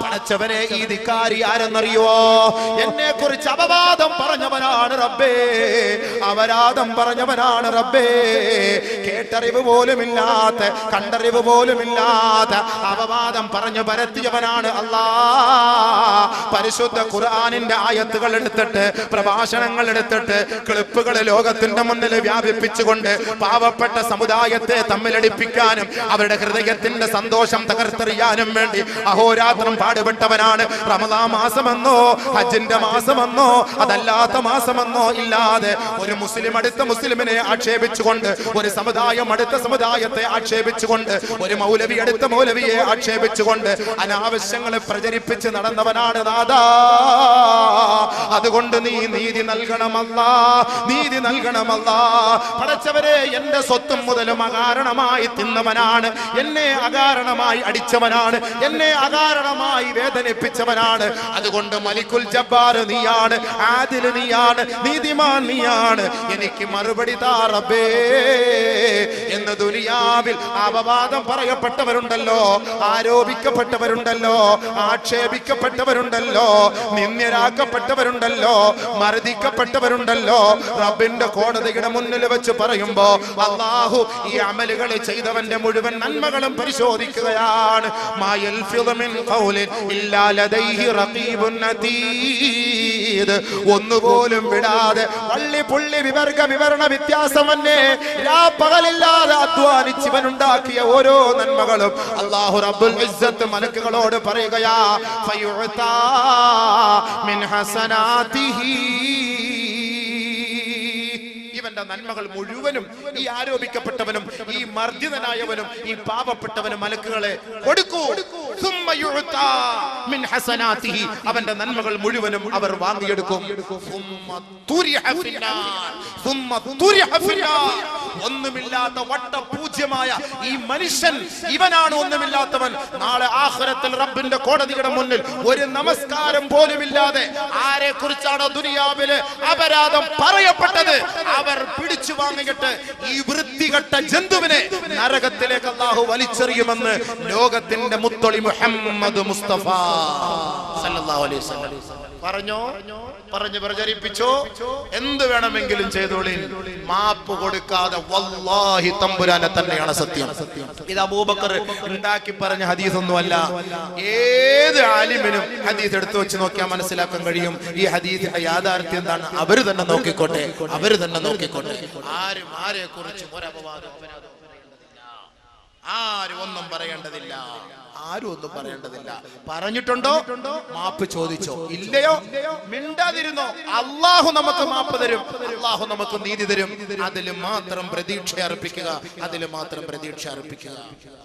പടച്ചവനെ, ഈ ധിക്കാരി ആരെന്നറിയോ? എന്നെ കുറിച്ച് അപവാദം പറഞ്ഞവനാണ് റബ്ബേ, അപരാധം പറഞ്ഞവനാണ് റബ്ബേ. കേട്ടറിവ് പോലുമില്ലാത്ത, കണ്ടറിവ് പോലുമില്ലാത്ത അപവാദം പറഞ്ഞു പരത്തിയവനാണ് അല്ലാ. പരിശുദ്ധ ഖുർആനിന്റെ ആയത്തുകൾ എടുത്തിട്ട്, പ്രഭാഷണങ്ങൾ എടുത്തിട്ട്, ക്ലിപ്പുകൾ ലോകത്തിന്റെ മുന്നിൽ വ്യാപിപ്പിച്ചുകൊണ്ട് പാവപ്പെട്ട സമുദായത്തെ തമ്മിലടിപ്പിക്കാനും അവരുടെ ഹൃദയത്തിന്റെ സന്തോഷം തകർത്തെറിയാനും വേണ്ടി അഹോരാത്രം പാടുപെട്ടവനാണ്. റമദാൻ മാസമെന്നോ ഹജ്ജിന്റെ മാസമെന്നോ അതല്ലാത്ത മാസമെന്നോ ഇല്ലാതെ ഒരു മുസ്ലിം അടുത്ത മുസ്ലിമിനെ ആക്ഷേപിച്ചുകൊണ്ട്, ഒരു സമുദായം അടുത്ത സമുദായത്തെ ആക്ഷേപിച്ചുകൊണ്ട്, ഒരു മൗലവി അടുത്ത മൗലവിയെ ആക്ഷേപിച്ചുകൊണ്ട് അനാവശ്യങ്ങളെ പ്രചരിപ്പിച്ച് നടന്നവനാണ് നാദാ. അതുകൊണ്ട് നീ നീതി നൽകണമല്ലാ, നീതി നൽകണമല്ലാ. പടച്ചവരെ, എന്റെ സ്വത്തും മുതലും അകാരണമായി തിന്നവനാണ്, എന്നെ അകാരണമായി അടിച്ചവനാണ്, എന്നെ അകാരണമായി വേദനിപ്പിച്ചവനാണ്. അതുകൊണ്ട് മലിക്കുൽ ജബ്ബാർ നീയാണ്, ആദിൽ നീയാണ്, നീതിമാൻ നീയാണ്, എനിക്ക് മറുപടി താ റബ്ബേ എന്ന് ദുനിയാവിൽ അപവാദം പറയപ്പെട്ടവരുണ്ടല്ലോ, ആരോപിക്കപ്പെട്ടവരുണ്ടല്ലോ, ആക്ഷേപിക്കപ്പെട്ടവരുണ്ടല്ലോ, നിന്ദ്യരാക്കപ്പെട്ടവരുണ്ടല്ലോ, മർദ്ദിക്കപ്പെട്ടവരുണ്ടല്ലോ. റബ്ബിന്റെ കോടതിയുടെ മുന്നിൽ വെച്ച് പറയുമ്പോ അല്ലാഹു ഈ അമലുകൾ ചെയ്തവന്റെ മുഴുവൻ നന്മകളും പരിശോധിക്കുകയാണ്. മാ യൽഫിദു മിൻ ഖൗലിൻ ഇല്ലാ ലദൈഹി റഖീബുൻ അതീദ്. ഒന്നുപോലും വിടാതെ പള്ളി പുള്ളി വിവർഗ വിവരണ വ്യത്യാസമന്നെ പകലില്ലാതെ അധ്വാനിച്ചവനുണ്ടാക്കിയ ഓരോ നന്മകളും അല്ലാഹു റബ്ബുൽ ഇസ്സത്ത് മലക്കുകളോട് പറയുകയാ, ഫയുഅതാ മിൻ ഹസനാതിഹി. ഇവന്റെ നന്മകൾ മുഴുവനും ഈ ആരോപിക്കപ്പെട്ടവനും ഈ മർദ്ദിതനായവനും ഈ പാവപ്പെട്ടവനും മലക്കുകളെ കൊടുക്കൂ. സുമ്മ യുഅതാ മിൻ ഹസനാതിഹി, അവന്റെ നന്മകൾ മുഴുവനും അവർ വാങ്ങിയെടുക്കും. സുമ്മ തുരിഹ ഫിന്നാർ, സുമ്മ തുരിഹ ഫിന്നാർ, ഒന്നുമില്ലാത്ത വട്ടപൂജ്യമായ ഈ മനുഷ്യൻ, ഇവനാണ് ഒന്നുമില്ലാത്തവൻ. നാളെ ആഖിറത്തിൽ റബ്ബിന്റെ കോടതിയുടെ മുന്നിൽ ഒരു നമസ്കാരം പോലുമില്ലാതെ ആരെ കുറിച്ചാണോ ദുനിയാവില് അപരാധം പറയപ്പെട്ടത് അവർ പിടിച്ചു വാങ്ങിയിട്ട് ഈ വൃത്തികെട്ട ജന്തുവിനെ നരകത്തിലേക്ക് അല്ലാഹു വലിച്ചെറിയുമെന്ന് ലോകത്തിന്റെ മുത്തൊളി മുഹമ്മദ് മുസ്തഫ സല്ലല്ലാഹു അലൈഹി വസല്ലം പറഞ്ഞു പ്രചരിപ്പിച്ചോ. എന്ത് വേണമെങ്കിലും ചെയ്തോളി, മാപ്പ് കൊടുക്കാതെ വല്ലാഹി തമ്പുരാനെ തന്നെയാണ് സത്യം. ഇത് അബൂബക്കർ ഉണ്ടാക്കി പറഞ്ഞ ഹദീസ് ഒന്നുമല്ല. ഏത് ആലിമിനും ഹദീസ് എടുത്തു വെച്ച് നോക്കിയാൽ മനസ്സിലാക്കാൻ കഴിയും ഈ ഹദീസിന്റെ യാഥാർത്ഥ്യം എന്താണ്. അവര് തന്നെ നോക്കിക്കോട്ടെ. ആരും ആരെ കുറിച്ചും ഒരപവാദം ആരും ഒന്നും പറയേണ്ടതില്ല. പറഞ്ഞിട്ടുണ്ടോ? മാപ്പ് ചോദിച്ചോ? ഇല്ലയോ? മിണ്ടാതിരുന്നോ? അള്ളാഹു നമുക്ക് മാപ്പ് തരും, അള്ളാഹു നമുക്ക് നീതി തരും. അതിൽ മാത്രം പ്രതീക്ഷ അർപ്പിക്കുക.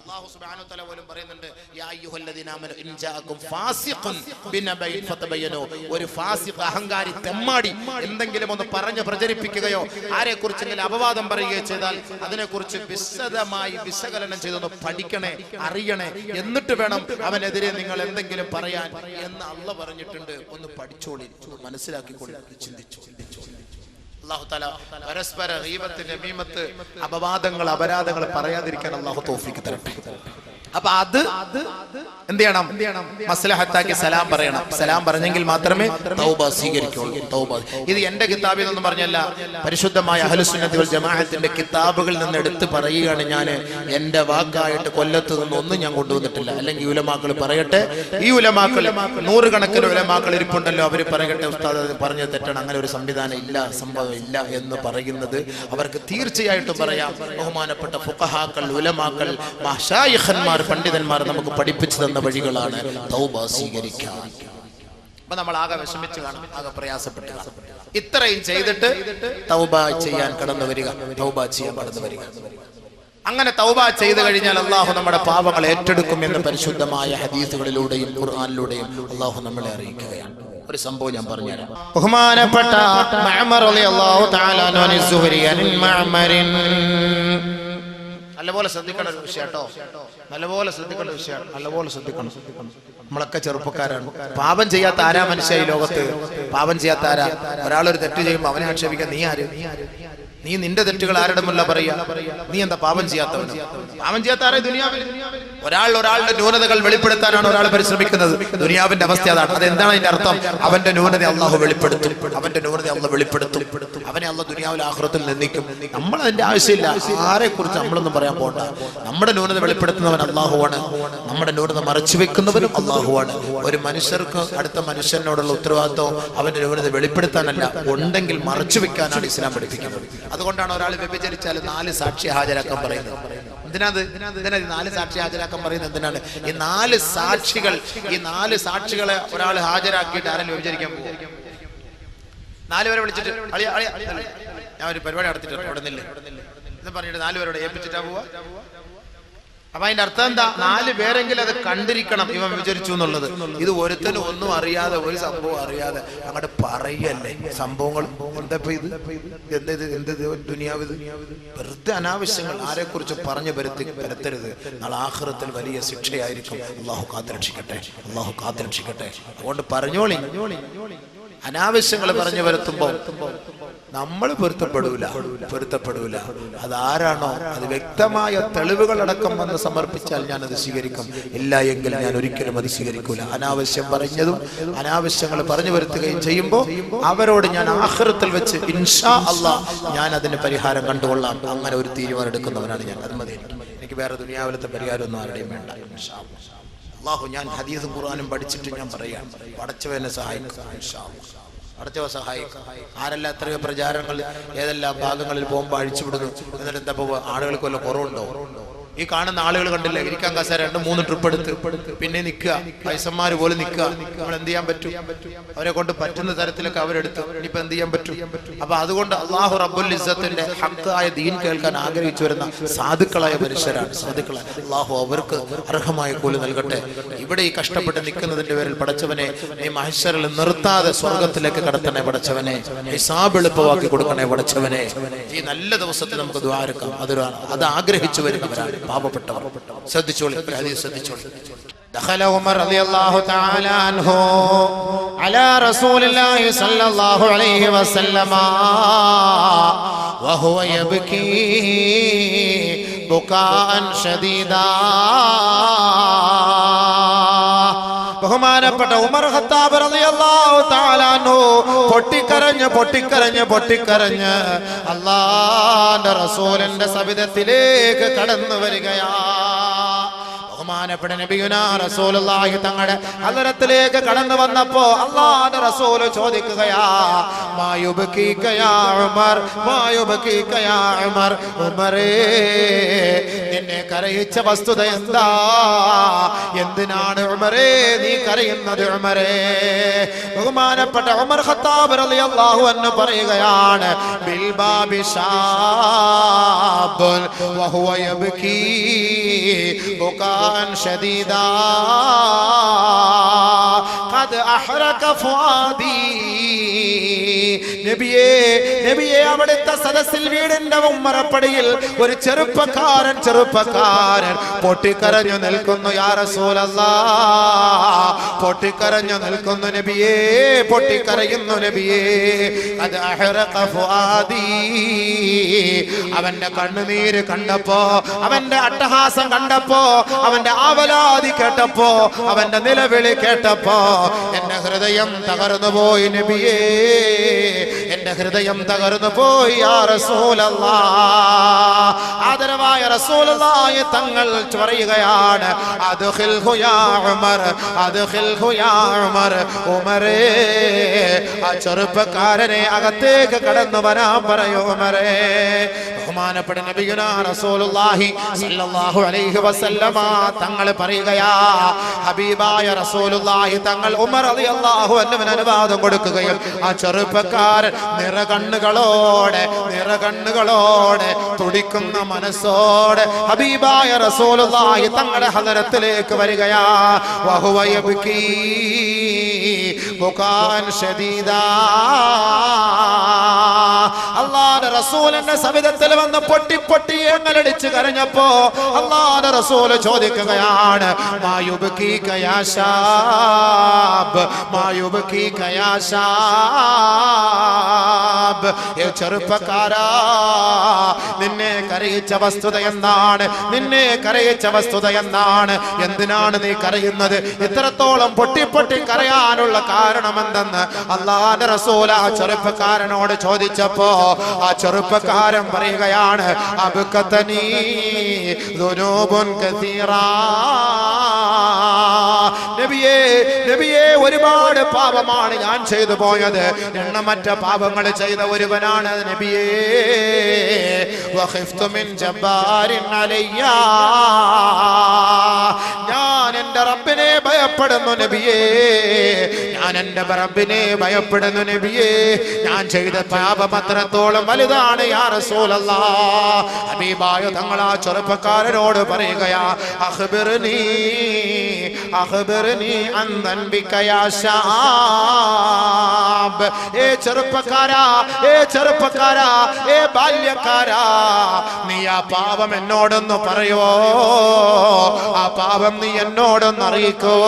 അള്ളാഹു സുബ്ഹാനഹു വ തആല പോലും പറയുന്നുണ്ട്, യാ അയ്യുഹല്ലദീന ആമനൂ ഇൻ ജാഅകും ഫാസിഖുൻ ബിനബൈൻ ഫതബയ്യനൂ. ഒരു ഫാസിഖ്, അഹങ്കാരി, തെമ്മാടി എന്തെങ്കിലും ഒന്ന് പറഞ്ഞ് പ്രചരിപ്പിക്കുകയോ ആരെ കുറിച്ചെങ്കിലും അപവാദം പറയുകയോ ചെയ്താൽ അതിനെക്കുറിച്ച് വിശദമായി വിശകലനം ചെയ്തൊന്ന് പഠിക്കണേ, അറിയണേ. എന്നിട്ട് വേണം അവനെതിരെ നിങ്ങൾ എന്തെങ്കിലും പറയാൻ എന്ന് അള്ളാഹു പറഞ്ഞിട്ടുണ്ട്. ഒന്ന് പഠിച്ചോളി, മനസ്സിലാക്കിക്കൊള്ളി, ചിന്തിച്ചു. അല്ലാഹു തആല പരസ്പര ഗീബത്ത്, നമീമത്ത്, അപവാദങ്ങൾ, അപരാധങ്ങൾ പറയാതിരിക്കാൻ അല്ലാഹു തൗഫീഖ് തരട്ടെ. അപ്പൊ അത് എന്ത് ചെയ്യണം? മസ്ലഹത്താക്കി സലാം പറയണം. സലാം പറഞ്ഞെങ്കിൽ മാത്രമേ തൗബ സ്വീകരിക്കുള്ളൂ. തൗബ ഇത് എന്റെ കിതാബിൽ നിന്നും പറഞ്ഞല്ല, പരിശുദ്ധമായ അഹ്ലുസുന്നത്തി വൽ ജമാഅത്തിന്റെ കിതാബുകളിൽ നിന്ന് എടുത്ത് പറയുകയാണ് ഞാൻ. എന്റെ വാക്കായിട്ട് കൊല്ലത്ത് നിന്നൊന്നും ഞാൻ കൊണ്ടുവന്നിട്ടില്ല. അല്ലെങ്കിൽ ഉലമാക്കൾ പറയട്ടെ, ഈ ഉലമാക്കൾ നൂറുകണക്കിന് ഉലമാക്കൾ ഇരിപ്പുണ്ടല്ലോ, അവര് പറയട്ടെ ഉസ്താദ് പറഞ്ഞത് തെറ്റാണ്, അങ്ങനെ ഒരു സംവിധാനം ഇല്ല, സംഭവം ഇല്ല എന്ന് പറയുന്നത് അവർക്ക് തീർച്ചയായിട്ടും പറയാം. ബഹുമാനപ്പെട്ട ഫുഖഹാക്കൾ, ഉലമാക്കൾ, മശായിഖന്മാർ, പണ്ഡിതന്മാർ നമുക്ക് പഠിപ്പിച്ചു തന്ന വഴികളാണ് തൗബ സ്വീകരിക്കാൻ. അപ്പൊ നമ്മൾ ആകെ വിഷമിച്ച് കാണും, ആകെ പ്രയാസപ്പെട്ട് കാണും. ഇത്രയും ചെയ്തിട്ട് തൗബ ചെയ്യാൻ കടന്നു വരിക. അങ്ങനെ തൗബ ചെയ്തു കഴിഞ്ഞാൽ അള്ളാഹു നമ്മുടെ പാപങ്ങൾ ഏറ്റെടുക്കും എന്ന് പരിശുദ്ധമായ ഹദീസുകളിലൂടെയും ഖുർആനിലൂടെയും അള്ളാഹു നമ്മളെ അറിയിക്കുകയാണ്. ഒരു സംഭവം ഞാൻ പറഞ്ഞുതരാം. ബഹുമാനപ്പെട്ട മഅ്മർ റളിയല്ലാഹു തആല അൻഹു സുഹരിയൻ മഅ്മറിൻ, നല്ലപോലെ ശ്രദ്ധിക്കേണ്ട ഒരു വിഷയം കേട്ടോ. നല്ലപോലെ ശ്രദ്ധിക്കേണ്ട വിഷയമാണ്. നല്ലപോലെ ശ്രദ്ധിക്കണം. നമ്മളൊക്കെ ചെറുപ്പക്കാരാണ്. പാപം ചെയ്യാത്ത ആരാ മനുഷ്യ ഈ ലോകത്ത്? പാപം ചെയ്യാത്ത ആരാ? ഒരാളൊരു തെറ്റ് ചെയ്യുമ്പോൾ അവനെ ആക്ഷേപിക്കാൻ നീ ആര്? നീ നിന്റെ തെറ്റുകൾ ആരുടെ മുല്ല പറയാ? നീ എന്താ പാപം ചെയ്യാത്തവനോ? പാപം ചെയ്യാത്ത ആരെ ദുനിയാവിൽ? ഒരാളുടെ ന്യൂനതകൾ വെളിപ്പെടുത്താനാണ് ഒരാൾ പരിശ്രമിക്കുന്നത്. ദുനിയാവിന്റെ അവസ്ഥ അതാണ്. അതെന്താണ് അതിന്റെ അർത്ഥം? അവന്റെ ന്യൂനത അള്ളാഹു വെളിപ്പെടുത്തും. അവനെ അള്ളാഹു ദുനിയാവിൽ ആഖിറത്തിൽ നിന്ദിക്കും. നമ്മൾ അതിന്റെ ആവശ്യമില്ല. ആരെ കുറിച്ച് നമ്മളൊന്നും പറയാൻ പോകണ്ട. നമ്മുടെ ന്യൂനത വെളിപ്പെടുത്തുന്നവൻ അള്ളാഹുവാണ്. നമ്മുടെ ന്യൂനത മറച്ചു വെക്കുന്നവനും അള്ളാഹുവാണ്. ഒരു മനുഷ്യർക്ക് അടുത്ത മനുഷ്യനോടുള്ള ഉത്തരവാദിത്വം അവന്റെ ന്യൂനത വെളിപ്പെടുത്താനല്ല, ഉണ്ടെങ്കിൽ മറച്ചു വെക്കാനാണ് ഇസ്ലാം പഠിപ്പിക്കുന്നത്. അതുകൊണ്ടാണ് ഒരാൾ വ്യഭിചരിച്ചാൽ 4 സാക്ഷി ഹാജരാക്കാൻ പറയുന്നത്. എന്തിനാണ് 4 സാക്ഷി ഹാജരാക്കാൻ പറയുന്നത്? എന്തിനാണ്? ഈ 4 സാക്ഷികളെ ഒരാൾ ഹാജരാക്കിയിട്ട് ആരെങ്കിലും വ്യഭിചരിക്കാൻ പോകും? 4 പേരെ വിളിച്ചിട്ട് ഞാൻ ഒരു പരിപാടി നടത്തിയിട്ട് അവിടെ നിന്നില്ല എന്ന് പറഞ്ഞിട്ട് 4 പേരോട് ഏൽപ്പിച്ചിട്ടാ പോവാ. അപ്പൊ അതിന്റെ അർത്ഥം എന്താ? 4 പേരെങ്കിലും അത് കണ്ടിരിക്കണം ഇവൻ വിചരിച്ചു എന്നുള്ളത്. ഇത് ഒരുത്തനും ഒന്നും അറിയാതെ, ഒരു സംഭവം അറിയാതെ അങ്ങോട്ട് പറയല്ലേ സംഭവങ്ങൾ. എന്താ എന്ത് ദുനിയാവിത്? വെറുതെ അനാവശ്യങ്ങൾ ആരെ കുറിച്ച് പറഞ്ഞു പരത്തരുത്. നാളെ ആഖിറത്തിൽ വലിയ ശിക്ഷയായിരിക്കും. അള്ളാഹു കാത്തുരക്ഷിക്കട്ടെ. അതുകൊണ്ട് പറഞ്ഞോളി, അനാവശ്യങ്ങൾ പറഞ്ഞു വരുത്തുമ്പോ നമ്മൾ പൊരുത്തപ്പെടൂല. അതാരാണോ അത് വ്യക്തമായ തെളിവുകളടക്കം വന്ന് സമർപ്പിച്ചാൽ ഞാൻ അത് സ്വീകരിക്കും. ഇല്ല എങ്കിൽ ഞാൻ ഒരിക്കലും അത് സ്വീകരിക്കൂല. അനാവശ്യം പറഞ്ഞതും അനാവശ്യങ്ങൾ പറഞ്ഞു വരുത്തുകയും ചെയ്യുമ്പോൾ അവരോട് ഞാൻ ആഖിറത്തിൽ വെച്ച് ഇൻഷാ അല്ലാഹ് ഞാൻ അതിന് പരിഹാരം കണ്ടുകൊള്ളാം. അങ്ങനെ ഒരു തീരുമാനം എടുക്കുന്നവനാണ് ഞാൻ. അത് മതി. എനിക്ക് വേറെ ദുനിയാവിലത്തെ പരിഹാരമൊന്നും ആരുടെയും വേണ്ട. ഇൻഷാ അല്ലാഹ് ഞാൻ ഹദീസും ഖുർആനും പഠിച്ചിട്ട് ഞാൻ പറയാം. പടച്ചവനെ സഹായിക്കും. ഇൻഷാ അല്ലാഹ് പടച്ചവ സഹായിക്കും. ആരെല്ലാം എത്രയോ പ്രചാരങ്ങൾ ഏതെല്ലാം ഭാഗങ്ങളിൽ ബോംബ് അഴിച്ചുവിടുന്നു. എന്നിട്ട് എന്താ ആളുകൾക്ക് വല്ല കുറവുണ്ടോ? ഈ കാണുന്ന ആളുകൾ കണ്ടില്ലേ, ഇരിക്കാൻ കസേര 2-3 ട്രിപ്പ് എടുത്ത് പിന്നെ നിൽക്കുക, വയസ്സന്മാര് പോലും നിൽക്കുക. നമ്മൾ എന്ത് ചെയ്യാൻ പറ്റും? അവരെ കൊണ്ട് പറ്റുന്ന തരത്തിലൊക്കെ അവരെടുത്ത് ഇനിയിപ്പോ എന്ത് ചെയ്യാൻ പറ്റും? അപ്പൊ അതുകൊണ്ട് അള്ളാഹു റബ്ബുൽ ഇസ്സത്തിന്റെ ഹഖായ ദീൻ കേൾക്കാൻ ആഗ്രഹിച്ചു വരുന്ന സാധുക്കളായ മനുഷ്യരാണ്. സാധുക്കളായ അള്ളാഹു അവർക്ക് അർഹമായ കൂലി നൽകട്ടെ. ഇവിടെ ഈ കഷ്ടപ്പെട്ട് നിൽക്കുന്നതിന്റെ പേരിൽ പടച്ചവനെ നീ മഹ്ശറിൽ നിർത്താതെ സ്വർഗത്തിലേക്ക് കടത്തണേ പടച്ചവനെ. ഹിസാബ് എളുപ്പമാക്കി കൊടുക്കണേ പടച്ചവനെ. ഈ നല്ല ദിവസത്തിൽ നമുക്ക് ദുആ എടുക്കാം. അത് ആഗ്രഹിച്ചു വരുന്നവരാണ് പാവപ്പെട്ടവർ. ശ്രദ്ധിച്ചോളി, ഹദീസ് ശ്രദ്ധിച്ചോളി. دخل عمر رضي الله تعالى عنه على رسول الله صلى الله عليه وسلم وهو يبكي بكاء شديدا. ബഹുമാനപ്പെട്ട ഉമർ ഖത്താബ് റളിയല്ലാഹു തആല അൻഹു പൊട്ടിക്കരഞ്ഞ് അല്ലാഹുവിന്റെ റസൂലിന്റെ സവിധത്തിലേക്ക് കടന്നു വരികയാണ്. ബഹുമാനപ്പെട്ട നബിയുനാ റസൂലുള്ളാഹി തങ്ങളുടെ ഹദറത്തിലേക്ക് കടന്നു വന്നപ്പോ അല്ലാഹുവിന്റെ റസൂൽ ചോദിക്കുകയാ, മാ യുബ്കീക യാ ഉമർ, മാ യുബ്കീക യാ ഉമർ. ഉമറേ, നിന്നെ കരയിച്ച വസ്തുത എന്താ? എന്തിനാണ് ഉമറേ നീ കരയുന്നത്? ഉമറേ, ബഹുമാനപ്പെട്ട ഉമർ ഖത്താബ് റളിയല്ലാഹു അൻഹു പറയുകയാണ്, ബിൽ ബാബി ശാബുൻ വഹുവ യബ്കീ ബുകാഅൻ ശദീദാ ഖദ് അഹ്റക ഫുആദി. നബിയേ, അവിടുത്തെ സദസ്സിൽ വീടിന്റെ ഉമ്മറപ്പടിയിൽ ഒരു ചെറുപ്പക്കാരൻ പൊട്ടിക്കരഞ്ഞു നിൽക്കുന്നു. യാ റസൂലല്ലാഹ്, പൊട്ടിക്കരഞ്ഞു നിൽക്കുന്നു നബിയേ, പൊട്ടിക്കരയുന്നു നബിയേ. ഖദ് അഹ്റക ഫുആദി. അവന്റെ കണ്ണുനീര് കണ്ടപ്പോ, അവന്റെ അട്ടഹാസം കണ്ടപ്പോ, അവന്റെ ആവലാതി കേട്ടപ്പോ, അവന്റെ നിലവിളി കേട്ടപ്പോ എന്റെ ഹൃദയം തകർന്നു പോയി നബിയേ, എന്റെ ഹൃദയം തകർന്നു പോയി യാ റസൂലല്ലാഹ്. ആദരവായ റസൂലുള്ളാഹി തങ്ങൾ പറയുകയാണ്, അദ്ഖിൽഹു യാ ഉമർ, അദ്ഖിൽഹു യാ ഉമർ. ഉമറേ, ആ ചെറുപ്പക്കാരനെ അകത്തേക്ക് കടന്നു വരാൻ പറയൂ ഉമറേ. ബഹുമാനപ്പെട്ട നബിയുനാ റസൂലുള്ളാഹി സ്വല്ലല്ലാഹു അലൈഹി വസല്ലമ തങ്ങൾ പറയുകയാ, ഹബീബായ റസൂലുള്ളാഹി തങ്ങൾ ഉമർ റളിയല്ലാഹു അൻഹുവിന് അനുവാദം കൊടുക്കുകയും ആ ചെറുപ്പക്കാരൻ നിറകണ്ണുകളോടെ തുടിക്കുന്ന മനസ്സോടെ ഹബീബായ റസൂലുള്ളാഹി തങ്ങളുടെ ഹദറത്തിലേക്ക് വരികയാ. വഹുവ യബ്കീ ബുകാഅൻ ശദീദാ. അല്ലാഹുവിന്റെ റസൂലിന്റെ സവിധത്തിൽ വന്ന് പൊട്ടി എങ്ങലടിച്ച് കരഞ്ഞപ്പോ അല്ലാഹുവിന്റെ റസൂൽ ചോദിക്കുകയാണ്, മാ യുബ്കീക യാ ശാബ്, മാ യുബ്കീക യാ ശാബ്. ഏ ചെറുപ്പക്കാരാ, നിന്നെ കരയിച്ച വസ്തുത എന്താണ്? നിന്നെ കരയിച്ച വസ്തുത എന്താണ്? എന്തിനാണ് നീ കരയുന്നത്? ഇത്രത്തോളം പൊട്ടി കരയാനുള്ള കാരണം എന്തെന്ന് അല്ലാഹുവിന്റെ റസൂൽ ആ ചെറുപ്പക്കാരനോട് ചോദിച്ചപ്പോ ആ ചെറുപ്പക്കാരൻ പറയുകയാണ്, അബ്കതനീ ദുനൂബുൻ കസീറാ. നബിയേ, ഒരുപാട് പാപമാണ് ഞാൻ ചെയ്തു പോയത്. എണ്ണമറ്റ പാപങ്ങൾ ചെയ്ത ഒരുവനാണ് നബിയേ. വഖിഫ്തു മിൻ ജബ്ബാരിൻ അലയ്യാ. ഞാൻ എൻ്റെ റബ്ബിനെ ഭയപ്പെടുന്നു നബിയേ, ഞാൻ എൻ്റെ റബ്ബിനെ ഭയപ്പെടുന്നു നബിയേ. ഞാൻ ചെയ്ത പാപം അത്രത്തോളം വലുതാണ് യാ റസൂലല്ലാഹ്. ഹബീബായ തങ്ങൾ ആ ചെറുപ്പക്കാരനോട് പറയുകയാ, അഖ്ബിർനീ അൻ ദൻബിക യാ ശാബ്. ഏ ചെറുപ്പക്കാരാ, ഏ ബാല്യക്കാരാ, നീ ആ പാപം എന്നോടൊന്ന് പറയോ? ആ പാപം നീ എന്നോടൊന്ന് അറിയിക്കോ?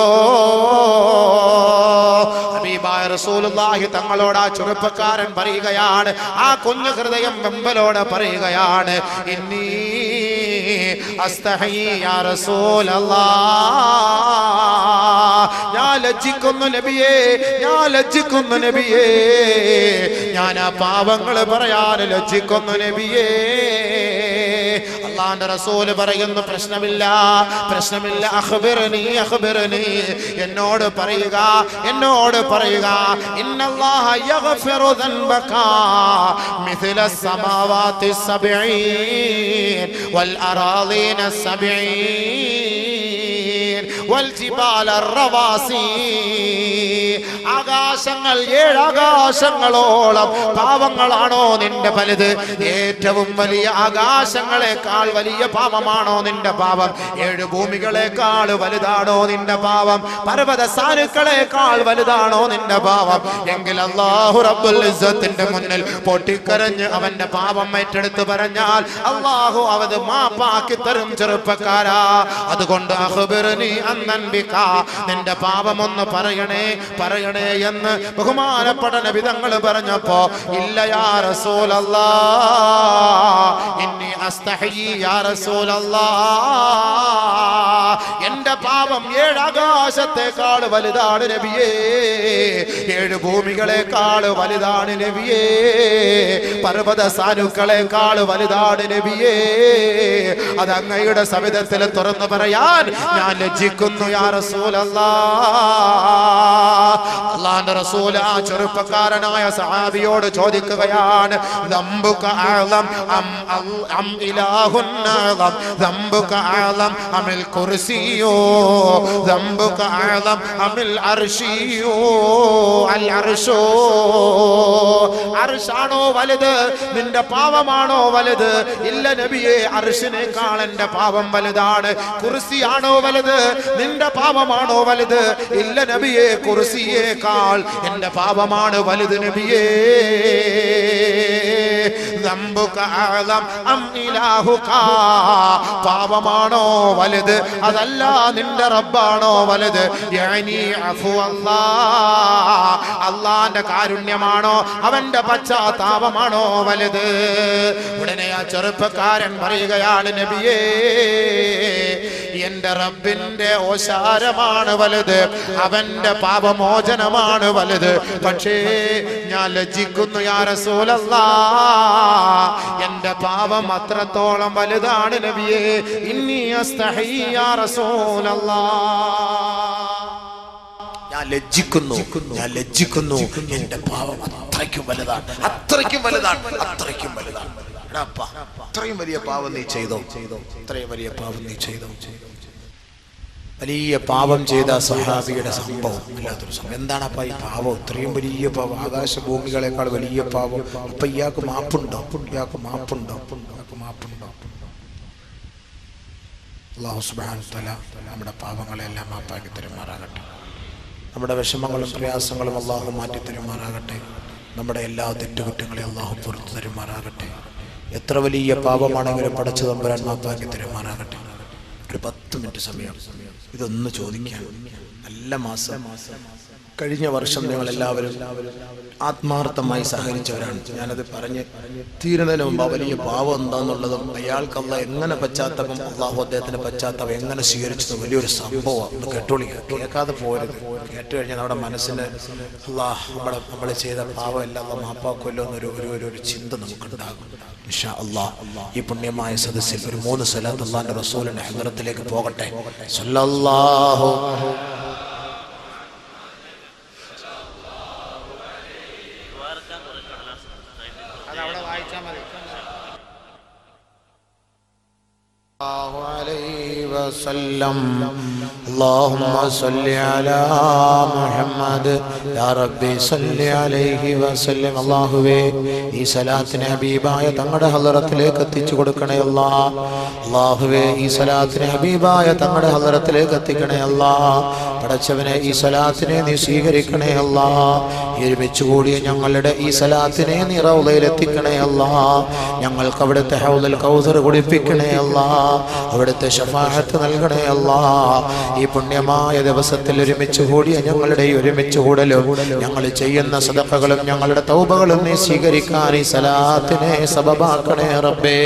ഹബീബായ റസൂലുള്ളാഹി തങ്ങളോട് ആ ചെറുപ്പക്കാരൻ പറയുകയാണ്, ആ കുഞ്ഞു ഹൃദയം വെമ്പലോടെ പറയുകയാണ്, ഇന്നി അസ്തഹി യാ റസൂലല്ലാഹ്. ഞാൻ ലജ്ജിക്കുന്നു നബിയേ, ഞാൻ ആ പാപങ്ങൾ പറയാൻ ലജ്ജിക്കുന്നു നബിയേ. അല്ലാഹുവിന്റെ റസൂൽ പറയുന്നു പ്രശ്നമില്ല അഖ്ബിർനി എന്നോട് പറയുക ഇന്നല്ലാഹ യഗ്ഫിറു ദൻബക മിസ്ല സമാവാതി സബ്ഈൻ വൽ അറാളീന സബ്ഈൻ വൽ ജിബാല റവാസി ആകാശങ്ങൾ 7 ആകാശങ്ങളോളം പാവങ്ങളാണോ നിന്റെ വലുത്? ഏറ്റവും വലിയ ആകാശങ്ങളെക്കാൾ വലിയ പാപമാണോ നിന്റെ പാപം? 7 ഭൂമികളെക്കാൾ വലുതാണോ നിന്റെ പാപം? പർവ്വത സാനുക്കളെക്കാൾ വലുതാണോ നിന്റെ പാപം? എങ്കിൽ അല്ലാഹു റബ്ബുൽ ഇസ്സത്തിന്റെ മുന്നിൽ പൊട്ടിക്കരഞ്ഞ് അവന്റെ പാപം ഏറ്റെടുത്ത് പറഞ്ഞാൽ അല്ലാഹു അവത് മാപ്പാക്കി തരും ചെറുപ്പക്കാരാ. അതുകൊണ്ട് അഖ്ബിർനി അന്നൻബിക നിന്റെ പാപം ഒന്ന് പറയണേ എന്ന് ബഹുമാനപ്പെട്ട നബി തങ്ങൾ പറഞ്ഞപ്പോ ഇല്ല യാ റസൂലല്ലാഹ് ഇന്നി അസ്തഹയി യാ റസൂലല്ലാഹ് എന്റെ പാപം 7 ആകാശത്തെക്കാൾ വലുതാണ് നബിയേ, 7 ഭൂമികളെക്കാൾ വലുതാണ് നബിയേ, പർവ്വത സാനുക്കളെക്കാൾ വലുതാണ് നബിയേ. അത് അങ്ങയുടെ സവിധത്തിൽ തുറന്നു പറയാൻ ഞാൻ ലജ്ജിക്കുന്നു യാ റസൂലല്ലാഹ്. അല്ലാഹുവിന്റെ റസൂൽ ആ ചെറുപ്പക്കാരനായ സഹാബിയോട് ചോദിക്കുകയാണ്, ദംബുക അഅലം അം ഇലാഹുൻ അഅലം ദംബുക അഅലം അമിൽ കുർസിയോ ദംബുക അഅലം അമിൽ അർശിയോ അൽ അർശോ അർശാണോ വലുത് നിന്റെ പാവമാണോ വലുത്? ഇല്ല നബിയേ, അർശിനേക്കാൾ എന്റെ പാപം വലുതാണ്. കുർസിയാണോ വലുത് നിന്റെ പാപമാണോ വലുത്? ഇല്ല നബിയേ, കുർസിയേക്കാൾ എന്റെ പാപമാണ് വലുത് നബിയേ. ദംബുക അഅലം അം ഇലാഹുക പാപമാണോ വലുത് അതല്ല നിന്റെ റബ്ബാണോ വലുത്? യഅനി അഫു അല്ലാഹുവിന്റെ കാരുണ്യമാണോ അവന്റെ പശ്ചാത്താപമാണോ വലുത്? ഉടനെ ആ ചെറുപ്പക്കാരൻ പറയുകയാണ്, നബിയേ എന്റെ റബ്ബിന്റെ ഓശാരമാണ് വലുത്, അവന്റെ പാപമോചനമാണ് വലുത്. പക്ഷേ ഞാൻ ലജ്ജിക്കുന്നു യാ റസൂലല്ലാഹ്, എന്റെ പാപം അത്രത്തോളം വലുതാണ് നബിയേ. ഇന്നി അസ്തഹി യാ റസൂലല്ലാഹ്, ഞാൻ ലജ്ജിക്കുന്നു എന്റെ പാപം അത്രയ്ക്കും വലുതാണ്. അത്രയ്ക്കും വലിയ പാപം നീ ചെയ്തോ, ഇത്രയും വലിയ പാപം നീ ചെയ്തോ. വലിയ പാപം ചെയ്ത സഹാബിയുടെ സംഭവം വല്ലാത്തൊരു സംഭവം. എന്താണപ്പാ ഈ പാപം? ഇത്രയും വലിയ പാപം, ആകാശഭൂമികളെക്കാൾ വലിയ പാപം. അപ്പൊ ഇയാൾക്ക് മാപ്പുണ്ടോ? അല്ലാഹു സുബ്ഹാനഹു വ തആല നമ്മുടെ പാപങ്ങളെല്ലാം മാപ്പാക്കി തരുമാറാകട്ടെ. നമ്മുടെ വിഷമങ്ങളും പ്രയാസങ്ങളും അല്ലാഹു മാറ്റി തരുമാറാകട്ടെ. നമ്മുടെ എല്ലാ തെറ്റുകുറ്റങ്ങളെ അല്ലാഹു പുറത്തു തരുമാറാകട്ടെ. എത്ര വലിയ പാപമാണെങ്കിലും പടച്ച തമ്പുരാൻ മാപ്പാക്കി തരുമാറാകട്ടെ. ഒരു 10 മിനിറ്റ് സമയം ഇതൊന്ന് ചോദിക്കാൻ. നല്ല മാസം, കഴിഞ്ഞ വർഷം നിങ്ങൾ എല്ലാവരും ആത്മാർത്ഥമായി സഹകരിച്ചവരാണ്. ഞാനത് പറഞ്ഞ് തീരുന്നതിന് മുമ്പ് വലിയ പാവം എന്താന്നുള്ളതും അയാൾക്ക് അല്ലാഹ് എങ്ങനെ പശ്ചാത്തലം, അള്ളാഹു അദ്ദേഹത്തിന്റെ പശ്ചാത്തലം എങ്ങനെ സ്വീകരിച്ചത് വലിയൊരു സംഭവമാണ്. ഒന്ന് കേട്ടോളിക്കുക, കേൾക്കാതെ പോരുത്. കേട്ട് കഴിഞ്ഞാൽ നമ്മുടെ മനസ്സിന് അള്ളാഹ് നമ്മൾ ചെയ്ത പാവം എല്ലാം മാപ്പാക്കുമല്ലോ എന്നൊരു ചിന്ത നമുക്കുണ്ടാകും. ഇൻഷാ അല്ലാഹ് ഈ പുണ്യമായ സദസ്സിൽ ഒരു 3 സ്വലാത്ത് അല്ലാഹുവിന്റെ റസൂലിന്റെ ഹദ്റത്തിലേക്ക് പോകട്ടെ. സല്ലല്ലാഹു عليه وسلم. اللهم صل على محمد يا ربي صل عليه وسلم. അല്ലാഹുവേ ഈ സലാത്തിനെ ഹബീബായ തങ്ങളുടെ ഹളറത്തിലേക്ക് എത്തിച്ചു കൊടുക്കണേ അല്ലാഹ്. അല്ലാഹുവേ ഈ സലാത്തിനെ ഹബീബായ തങ്ങളുടെ ഹളറത്തിലേക്ക് എത്തിക്കണേ അല്ലാഹ്. പടച്ചവനെ ഈ സലാത്തിനെ നീ സ്വീകരിക്കണേ അല്ലാഹ്. ഒരുമിച്ച് കൂടിയ ഞങ്ങളുടെ ഈ സലാത്തിനെ നീ റൗളയിൽ എത്തിക്കണേ അല്ലാഹ്. ഞങ്ങൾക്ക് അവിടുത്തെ ഹൗദുൽ കൗസർ കുടിപ്പിക്കണേ അല്ലാഹ്. അവിടുത്തെ ശഫാഅത്ത് നൽകണേ അല്ലാഹ്. ഈ പുണ്യമായ ദിവസത്തിൽ ഒരുമിച്ച് കൂടിയ ഞങ്ങളുടെ ഈ ഒരുമിച്ച് കൂടലും ഞങ്ങൾ ചെയ്യുന്ന സദഖകളും ഞങ്ങളുടെ തൗബകളും നീ സ്വീകരിക്കാൻ ഈ സലാത്തിനെ സബബാക്കണേ റബ്ബേ.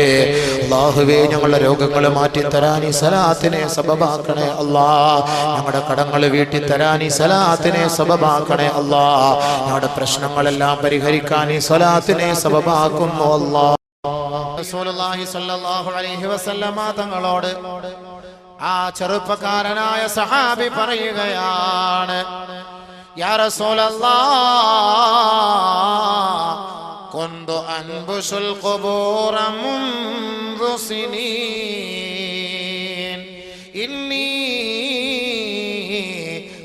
അല്ലാഹുവേ ഞങ്ങളുടെ രോഗങ്ങൾ മാറ്റി തരാൻ ഈ സലാത്തിനെ സബബാക്കണേ അല്ലാഹ്. ഞങ്ങളുടെ കടങ്ങൾ വീട്ടി തരാൻ ഈ സലാത്തിനെ സബബാക്കണേ അല്ലാഹ്. ഞങ്ങളുടെ പ്രശ്നങ്ങളെല്ലാം പരിഹരിക്കാൻ ഈ സലാത്തിനെ സബബാക്കുന്നു അല്ലാഹ്. റസൂലുള്ളാഹി സ്വല്ലല്ലാഹു അലൈഹി വസല്ലമ തങ്ങളോട് ആ ചെറുപ്പക്കാരനായ സഹാബി പറയുകയാണ്, യാ റസൂലല്ലാഹ് കുന്തു അൻബുസുൽ ഖുബൂറ മുൻദു സിനീൻ ഇന്നി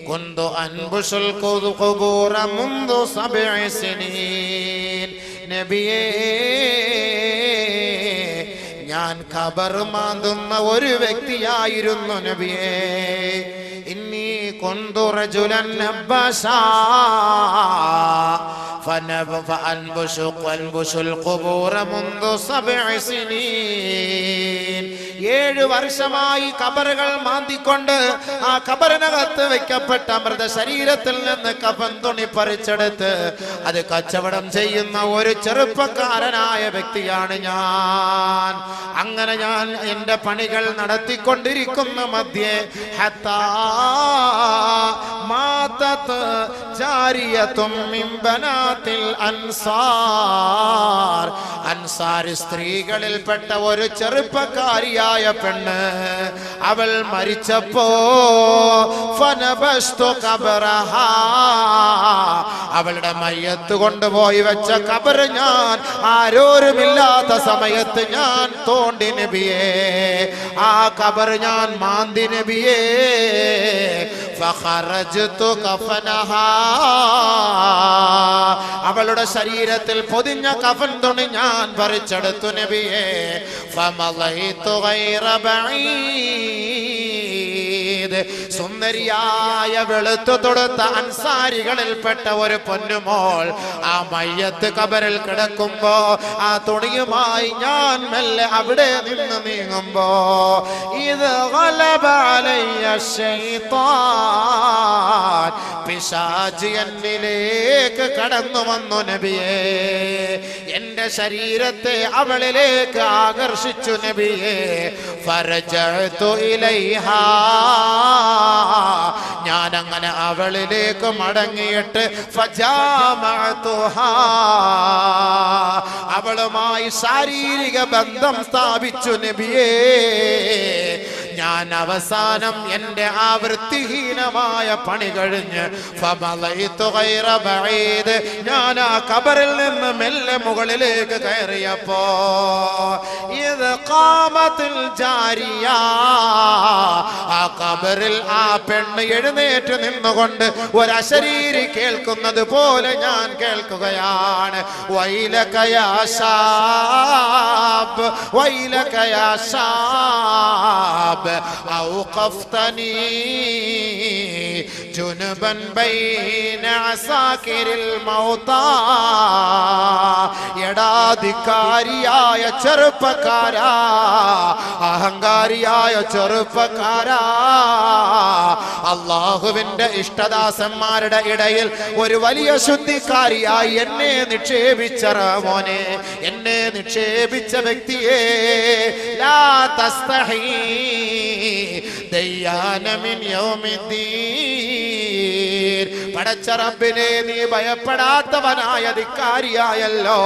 കുന്തു അൻബുസുൽ ഖുബൂറ മുൻദു സബ്ഇ സിനീൻ. നബിയേ, ഞാൻ ഖബർ മാന്തുന്ന ഒരു വ്യക്തിയായിരുന്നു നബിയേ. ഇന്നി കുന്തു റജുലൻ അബ്ബസാ ഫഅൻബുസുൽ ഖുബൂറ മുൻദു സബ്ഇ സിനീൻ. 7 വർഷമായി ഖബറുകൾ മാന്തിക്കൊണ്ട് ആ ഖബറിനകത്ത് വെക്കപ്പെട്ട മൃതശരീരത്തിൽ നിന്ന് കഫൻ തുണി പറിച്ചെടുത്ത് അത് കച്ചവടം ചെയ്യുന്ന ഒരു ചെറുപ്പക്കാരനായ വ്യക്തിയാണ് ഞാൻ. അങ്ങനെ ഞാൻ എന്റെ പണികൾ നടത്തിക്കൊണ്ടിരിക്കുന്ന മധ്യേ ഹത്താ മാതത് ജാരിയതും മിൻ ബനാത്തിൽ അൻസാർ. അൻസാർ സ്ത്രീകളിൽപ്പെട്ട ഒരു ചെറുപ്പക്കാരിയായ പെണ്ണ്, അവൾ മരിച്ചപ്പോ ഫനബസ്തു ഖബറഹാ, അവളുടെ മയ്യത്ത് കൊണ്ടുപോയി വെച്ച ഖബർ ഞാൻ ആരോരുമില്ലാത്ത സമയത്ത് ഞാൻ തോണ്ടി നബിയേ. ആ ഖബർ ഞാൻ മാന്തി നബിയേ. ഫഖറജ്തു കഫനഹാ, അവളുടെ ശരീരത്തിൽ പൊതിഞ്ഞ കഫൻ തുണി ഞാൻ പറിച്ചെടുത്തു നബിയേ. ഫമളൈതു ഗൈറ ബഈദ്, സുന്ദരിയായ വെളുത്തു തൊടുത്ത അൻസാരികളിൽപ്പെട്ട ഒരു പൊന്നുമോൾ ആ മയ്യത്ത് ഖബറിൽ കിടക്കുമ്പോ ആ തുണിയുമായി ഞാൻ മെല്ലെ അവിടെ നിന്ന് നീങ്ങുമ്പോ ഇത് ഗലബ അലയ്യ ശൈത്താൻ, പിശാച് എന്നിലേക്ക് കടന്നു വന്നു നബിയേ. എന്റെ ശരീരത്തെ അവളിലേക്ക് ആകർഷിച്ചു നബിയേ. ഫറജഅതു ഇലൈഹാ, ഞാൻ അങ്ങനെ അവളിലേക്ക് മടങ്ങിയിട്ട് ഫജാമഅതുഹാ, അവളുമായി ശാരീരിക ബന്ധം സ്ഥാപിച്ചു നബിയേ. ഞാൻ അവസാനം എന്റെ ആ വൃത്തിഹീനമായ പണി കഴിഞ്ഞ് ഫമളൈതു ഗൈറ ബഈദ്, ഞാൻ ആ ഖബറിൽ നിന്ന് മെല്ലെ മുകളിലേക്ക് കയറിയപ്പോ ഇത് ഖാമത്തുൽ ജാരിയ, ആ ഖബറിൽ ആ പെണ്ണ് എഴുന്നേറ്റ് നിന്നുകൊണ്ട് ഒരു അശരീരി കേൾക്കുന്നത് പോലെ ഞാൻ കേൾക്കുകയാണ്. വൈലക യാ ശാബ്, വൈലക യാ ശാബ് ഔഖഫ്തനി ജുനുബൻ ബൈന അസാകിരിൽ മൗതാ. എടാധികാരിയായ ചെറുപ്പക്കാരാ, അഹങ്കാരിയായ ചെറുപ്പക്കാരാ, അല്ലാഹുവിന്റെ ഇഷ്ടദാസന്മാരുടെ ഇടയിൽ ഒരു വലിയ ശുദ്ധിക്കാരിയായി എന്നെ നിക്ഷേപിച്ച മോനെ, എന്നെ നിക്ഷേപിച്ച വ്യക്തിയെ, ലാ തസ്തഹി ദയ്യാന മിൻ യൗമിദ്ദീൻ, പടച്ച റബ്ബിനെ നീ ഭയപ്പെടാത്തവനായ ധിക്കാരിയായല്ലോ.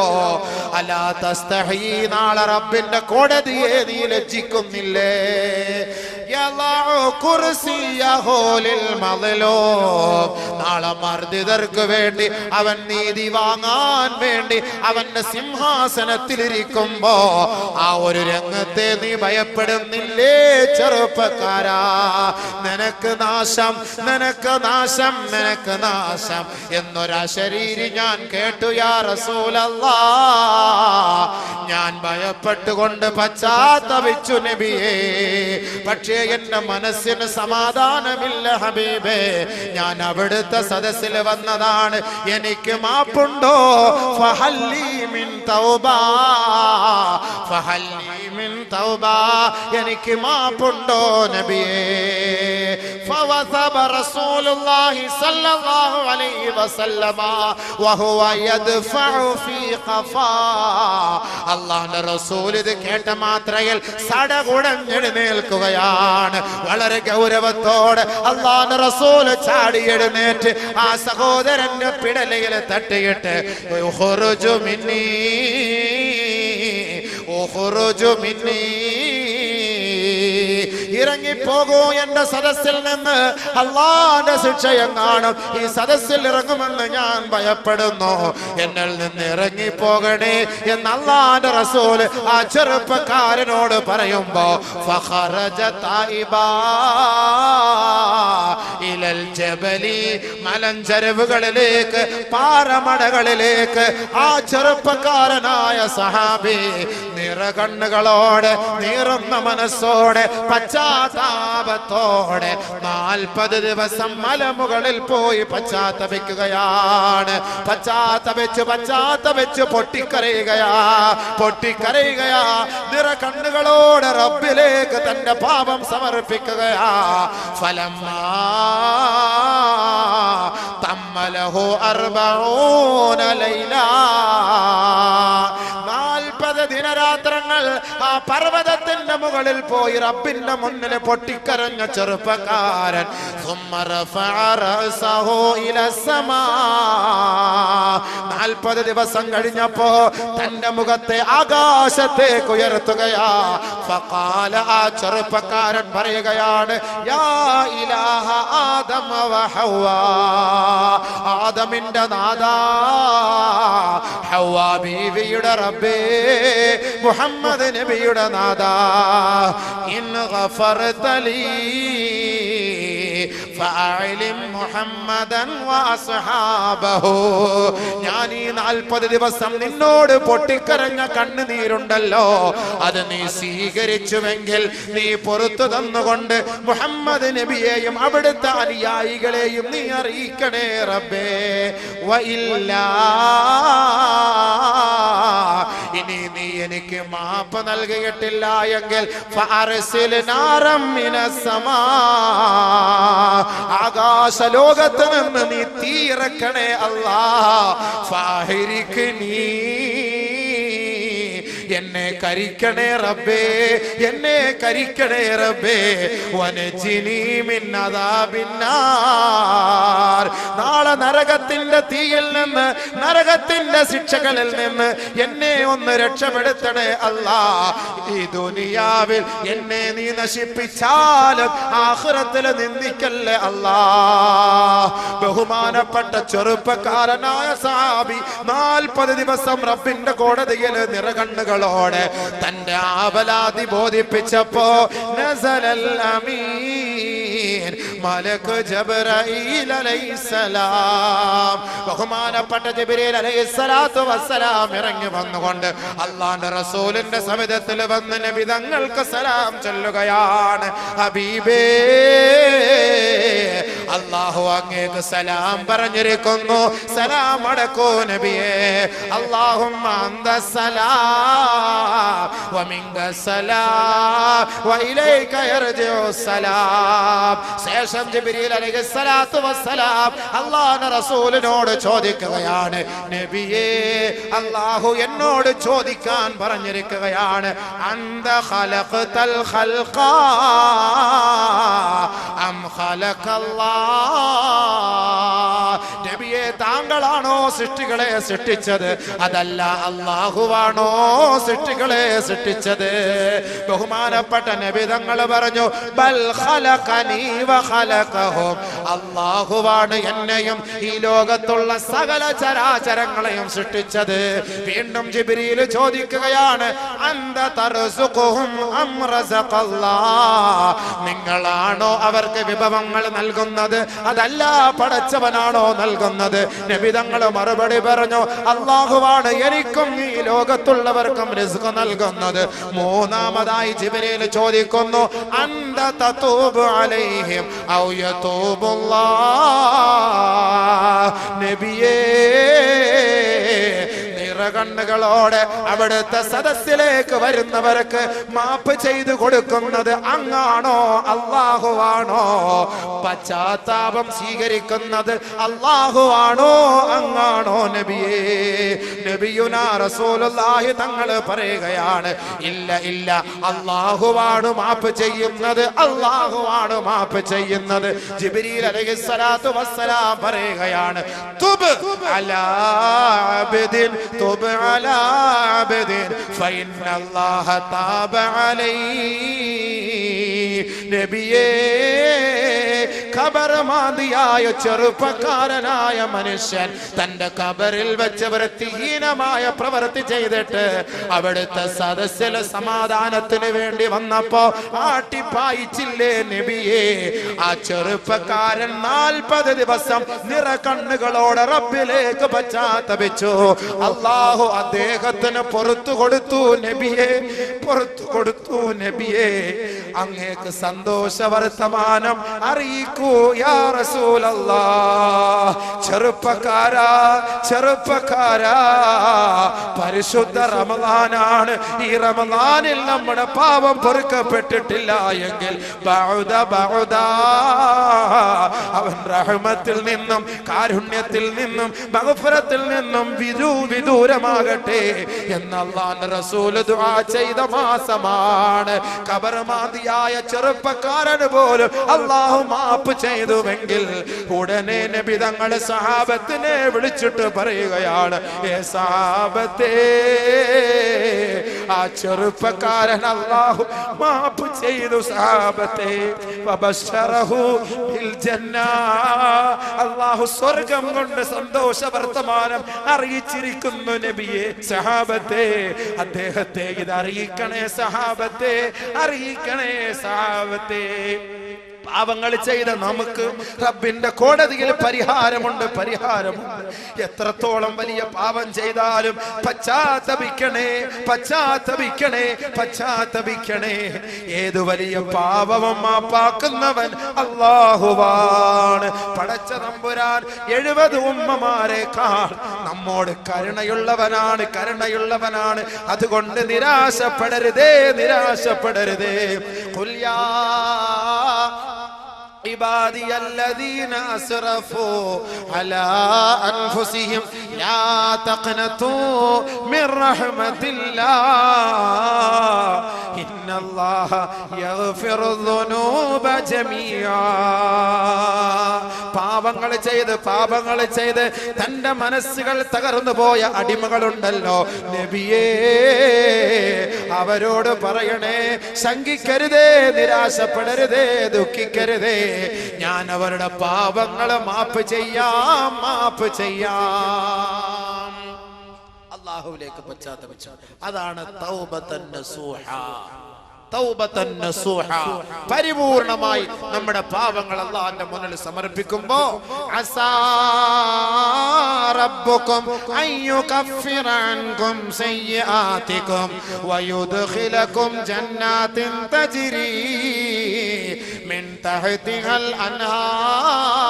അലാ തസ്തഹി, നാളെ റബ്ബിന്റെ കോടതിയെ നീ ലജ്ജിക്കുന്നില്ലേ? നാളെ മർദിതർക്ക് വേണ്ടി അവൻ നീതി വാങ്ങാൻ വേണ്ടി അവന്റെ സിംഹാസനത്തിലിരിക്കുമ്പോ ആ ഒരു രംഗത്തെ നീ ഭയപ്പെടുന്നില്ലേ ചെറുപ്പക്കാരാ? നിനക്ക് നാശം, നിനക്ക് നാശം, നിനക്ക് നാശം എന്നൊരശരീരി ഞാൻ കേട്ടു യാ റസൂലല്ലാഹ്. ഞാൻ ഭയപ്പെട്ടുകൊണ്ട് പശ്ചാത്തപിച്ചു നബിയേ. പക്ഷേ എന്റെ മനസ്സിന് സമാധാനമില്ല ഹബീബേ. ഞാൻ അവിടുത്തെ സദസ്സിൽ വന്നതാണ്, എനിക്ക് മാപ്പുണ്ടോ? ഫഹല്ലി മിൻ തൗബാ, ഫഹല്ലി മിൻ തൗബാ, എനിക്ക് മാപ്പുണ്ടോ നബിയേ? ഫവസബ റസൂലുള്ളാഹി സ്വല്ലല്ലാഹു അലൈഹി വസല്ലമ വഹുവ യദ്ഫഉ ഫീ ഖഫാ. അല്ലാഹുവിന്റെ റസൂൽ ഇത് കേട്ട മാത്രയിൽ സടകുടഞ്ഞെഴുന്നേൽക്കുകയാണ്. വളരെ ഗൗരവത്തോടെ അല്ലാഹുവിന്റെ റസൂൽ ചാടി എഴുന്നേറ്റ് ആ സഹോദരന്റെ പിടലയിൽ തട്ടിയിട്ട് ഖുറുജു മിന്നീ ഉഖ്റുജു മിന്നീ, ഇറങ്ങിപ്പോകൂ എന്റെ സദസ്സിൽ നിന്ന്, അള്ളാന്റെ ശിക്ഷയെങ്ങാനും ഈ സദസ്സിൽ ഇറങ്ങുമെന്ന് ഞാൻ ഭയപ്പെടുന്നു, എന്നിൽ നിന്ന് ഇറങ്ങിപ്പോകണേ എന്ന് അള്ളാന്റെ റസൂൽ ആ ചെറുപ്പക്കാരനോട് പറയുമ്പോ ഫഖറജ തായിബാ ഇലൽ ജബലി, മലഞ്ചരവുകളിലേക്ക് പാറമടകളിലേക്ക് ആ ചെറുപ്പക്കാരനായ സഹാബി നിറകണ്ണുകളോടെ നീറുന്ന മനസ്സോടെ പശ്ചാത്താപത്തോടെ 40 ദിവസം മലമുകളിൽ പോയി പശ്ചാത്തപിക്കുകയാണ്. പശ്ചാത്തപിച്ച് പൊട്ടിക്കരയുകയാ നിറകണ്ണുകളോടെ റബ്ബിലേക്ക് തന്റെ പാപം സമർപ്പിക്കുകയാ. ഫലമ്മാ തമ്മലഹു 40 ലൈല, 40 ദിനരാത്രങ്ങൾ ആ പർവ്വതത്തിന്റെ മുകളിൽ പോയി റബ്ബിന്റെ മുന്നിൽ പൊട്ടിക്കരഞ്ഞ ചെറുപ്പക്കാരൻ 40 ദിവസം കഴിഞ്ഞപ്പോ തന്റെ മുഖത്തെ ആകാശത്തേക്ക് ഉയർത്തുകയാ. ഫഖാല, ആ ചെറുപ്പക്കാരൻ പറയുകയാണ്, യാ ഇലാഹ ആദമ വ ഹവ്വാ, ആദമിന്റെ നാഥാ, ഹവ്വാ ബീവിയുടെ റബ്ബേ, മുഹമ്മദ് നബിയുടെ നാഥാ, ഇൻ ഗഫർത ലീ ഫഅലിം മുഹമ്മദൻ വഅസ്ഹാബഹു, ഞാൻ ഈ 40 ദിവസം നിന്നോട് പൊട്ടിക്കരഞ്ഞ കണ്ണുനീരുണ്ടല്ലോ, അത് നീ സ്വീകരിച്ചുവെങ്കിൽ നീ പുറത്തു തന്നുകൊണ്ട് മുഹമ്മദ് നബിയെയും അവിടുത്തെ അനുയായികളെയും നീ അറിയിക്കണേ റബ്ബേ. വഇല്ലാ, ഇനി നീ എനിക്ക് മാപ്പ് നൽകിയിട്ടില്ല എങ്കിൽ ഫഅർസിൽ നാറം മിനസ് സമാ, ആകാശലോകത്ത് നിന്ന് നീ തീയിറക്കണേ അല്ലാഹ്. ഫാഹിരിക്നി, എന്നെ കരിക്കണേ റബ്ബേ, എന്നെ കരിക്കണേ റബ്ബേ. വനജിനി മിൻ അദാബിന്നാർ, നാളെ നരകത്തിന്റെ തീയിൽ നിന്ന്, നരകത്തിന്റെ ശിക്ഷകളിൽ നിന്ന് എന്നെ ഒന്ന് രക്ഷപ്പെടുത്തണേ അല്ലാഹ്. ഈ ദുനിയാവിൽ എന്നെ നീ നശിപ്പിച്ചാലും ആഖിറത്തിൽ നിന്ദിക്കല്ലേ അല്ലാഹ്. ബഹുമാനപ്പെട്ട ചെറുപ്പക്കാരനായ സഹാബി 40 ദിവസം റബ്ബിന്റെ കോടതിയിൽ നിറകണ്ണുകളോടെ തന്റെ ആവലാതി ബോധിപ്പിച്ചപ്പോ നസലൽ അമീൻ മലക് ജിബ്രീൽ അലൈഹിസ്സലാം, ബഹുമാനപ്പെട്ട ജിബ്രീൽ അലൈഹിസ്സലാത്തു വസ്സലാം ഇറങ്ങി വന്നുകൊണ്ട് അല്ലാഹുവിന്റെ റസൂലിന്റെ സവിധത്തിൽ വന്ന് നബി തങ്ങൾക്ക് സലാം ചൊല്ലുകയാണ്. ഹബീബേ, അല്ലാഹു അങ്ങേക്ക് സലാം പറഞ്ഞിരിക്കുന്നു, സലാം അടക്കൂ നബിയേ. അല്ലാഹുമ്മ അന്തസ്സലാം വമിൻകസ്സലാം വഇലൈക യർജിഉസ്സലാം. ശേഷം ജിബ്രീൽ അലൈഹിസ്സലാത്തു വസ്സലാം അല്ലാഹുവിന്റെ റസൂലിനോട് ചോദിക്കുകയാണ്, നബിയേ, അല്ലാഹു എന്നോട് ചോദിക്കാൻ പറഞ്ഞിരിക്കുകയാണ്, അന്ത ഖലഖതൽ ഖൽഖ അം ഖലഖല്ലാഹ്, നബിയേ, താങ്കളാണോ സൃഷ്ടികളെ സൃഷ്ടിച്ചത്, അതല്ല അല്ലാഹുവാണോ സൃഷ്ടികളെ സൃഷ്ടിച്ചത്? ബഹുമാനപ്പെട്ട നബി തങ്ങൾ പറഞ്ഞു, ബൽ ഖലഖനി വ ഖലഖഹും, അല്ലാഹുവാണ് എന്നെയും ഈ ലോകത്തുള്ള സകല ചരാചരങ്ങളെയും സൃഷ്ടിച്ചത്. വീണ്ടും ജിബ്രീൽ ചോദിക്കുകയാണ്, അന്ത തർസുഖുഹും അം റസഖല്ലാഹ്, നിങ്ങളാണോ അവർക്ക് വിഭവങ്ങൾ നൽകുന്നത്, അതല്ല പടച്ചവനാണോ നൽകുന്നത്? നബി തങ്ങൾ മറുപടി പറഞ്ഞു, അല്ലാഹുവാണ് എനിക്കും ഈ ലോകത്തുള്ളവർക്കും റിസ്ക് നൽകുന്നത്. മൂന്നാമതായി ജിബ്രീൽ ചോദിക്കുന്നു, അന്ത തതൂബു അലൈഹിം ഔ യതൂബുല്ലാഹ്, നബിയേ, കണ്ണുകളോടെ അവിടുത്തെ സദസ്സിലേക്ക് വരുന്നവർക്ക് മാപ്പ് ചെയ്തു കൊടുക്കുന്നത് അങ്ങാണോ അല്ലാഹുവാണോ? പശ്ചാത്താപം സ്വീകരിക്കുന്നത് അല്ലാഹുവാണോ അങ്ങാണോ? നബിയേ, നബിയുനാ റസൂലുള്ളാഹി തങ്ങൾ പറയുകയാണ്, ഇല്ല ഇല്ല, അല്ലാഹുവാണ് മാപ്പ് ചെയ്യുന്നത്, അല്ലാഹുവാണ് മാപ്പ് ചെയ്യുന്നത്. ജിബ്രീൽ അലൈഹിസ്സലാത്തു വസ്സലാം പറയുകയാണ്, തുബ് അലാ അബ്ദിൻ തുബ് അലാ അബ്ദിൻ ഫഇന്നല്ലാഹ താബ അലൈഹി. നബിയേ, ഖബർമാദിയായ ചെറുപ്പക്കാരനായ മനുഷ്യൻ തന്റെ ഖബറിൽ വെച്ച് വൃത്തിഹീനമായ പ്രവൃത്തി ചെയ്തിട്ട് അവിടുത്തെ സദസ്സിൽ സമാധാനത്തിന് വേണ്ടി വന്നപ്പോ ആട്ടിപ്പായിച്ചില്ലേ നബിയേ? ആ ചെറുപ്പക്കാരൻ 40 ദിവസം നിറകണ്ണുകളോടെ റബ്ബിലേക്ക് പശ്ചാത്തപിച്ചു. അല്ലാഹു അദ്ദേഹത്തിന് പുറത്തു കൊടുത്തു നബിയേ, പുറത്തു കൊടുത്തു നബിയേ. അങ്ങേക്ക് സന്തോഷ വർത്തമാനം അറിയിക്കൂ യാ റസൂലല്ലാഹ്. ചെറുപ്പക്കാരാ, ചെറുപ്പക്കാരാ, പരിശുദ്ധ റമളാനാണ്. ഈ റമളാനിൽ നമ്മുടെ പാപം പൊറുക്കപ്പെട്ടിട്ടില്ല എങ്കിൽ അവൻ റഹ്മത്തിൽ നിന്നും കാരുണ്യത്തിൽ നിന്നും മഗ്ഫിറത്തിൽ നിന്നും വിദൂരമാകട്ടെ എന്ന് അല്ലാഹുവിന്റെ റസൂൽ ദുആ ചെയ്ത മാസമാണ്. ഖബർമാദിയായ ചെറുപ്പക്കാരന് പോലും അല്ലാഹു മാപ്പ് ചെയ്തുവെങ്കിൽ ഉടനെ നബി തങ്ങൾ സഹാബത്തിനെ വിളിച്ചിട്ട് പറയുകയാണ്, ഏ സഹാബത്തേ, ആ ചെറുപ്പക്കാരൻ അല്ലാഹു മാപ്പ് ചെയ്തു സഹാബത്തേ. വബശറഹു ബിൽ ജന്ന, അല്ലാഹു സ്വർഗ്ഗം കൊണ്ട് സന്തോഷ വർത്തമാനം അറിയിച്ചിരിക്കുന്നു നബിയെ. സഹാബത്തേ, അദ്ദേഹത്തെ ഇത് അറിയിക്കണേ സഹാബത്തേ, അറിയിക്കണേ സഹാബത്തേ. പാപങ്ങൾ ചെയ്ത നമുക്ക് റബ്ബിന്റെ കോടതിയിൽ പരിഹാരമുണ്ട്, പരിഹാരമുണ്ട്. എത്രത്തോളം വലിയ പാപം ചെയ്താലും പശ്ചാത്തപിക്കണേ, പശ്ചാത്തപിക്കണേ, പശ്ചാത്തപിക്കണേ. ഏതു വലിയ പാപവും മാപ്പാക്കുന്നവൻ അല്ലാഹുവാണ്. പടച്ച തമ്പുരാൻ 70 ഉമ്മമാരെക്കാൾ നമ്മോട് കരുണയുള്ളവനാണ്, കരുണയുള്ളവനാണ്. അതുകൊണ്ട് നിരാശപ്പെടരുതേ, നിരാശപ്പെടരുതേ. ഖുൽ യാ عبادي الذين أسرفوا على أنفسهم لا تقنطوا من رحمة الله إن الله يغفر الذنوب جميعا. പാപങ്ങൾ ചെയ്ത് തന്റെ മനസ്സുകൾ തകർന്നു പോയ അടിമകളുണ്ടല്ലോ നബിയേ, അവരോട് പറയണേ, ശങ്കിക്കരുതേ, നിരാശപ്പെടരുതേ, ദുഃഖിക്കരുതേ. ഞാൻ അവരുടെ പാപങ്ങൾ മാപ്പ് ചെയ്യാം, മാപ്പ് ചെയ്യാം. അല്ലാഹുവിലേക്ക് പശ്ചാത്തപിച്ചു. അതാണ് തൗബത്തൻ നസൂഹ. തൗബത്തൻ നസൂഹ, പരിപൂർണമായി നമ്മുടെ പാപങ്ങൾ അല്ലാഹുവിന്റെ മുന്നിൽ സമർപ്പിക്കുമ്പോൾ അസാ റബ്ബുക്കും അയ്യുകഫിറ അൻകും സയ്യിആതികും വയുദ്ഖിലകും ജന്നാത്തിൻ തജ്രി മിൻ തഹ്തിഹൽ അൻഹാർ.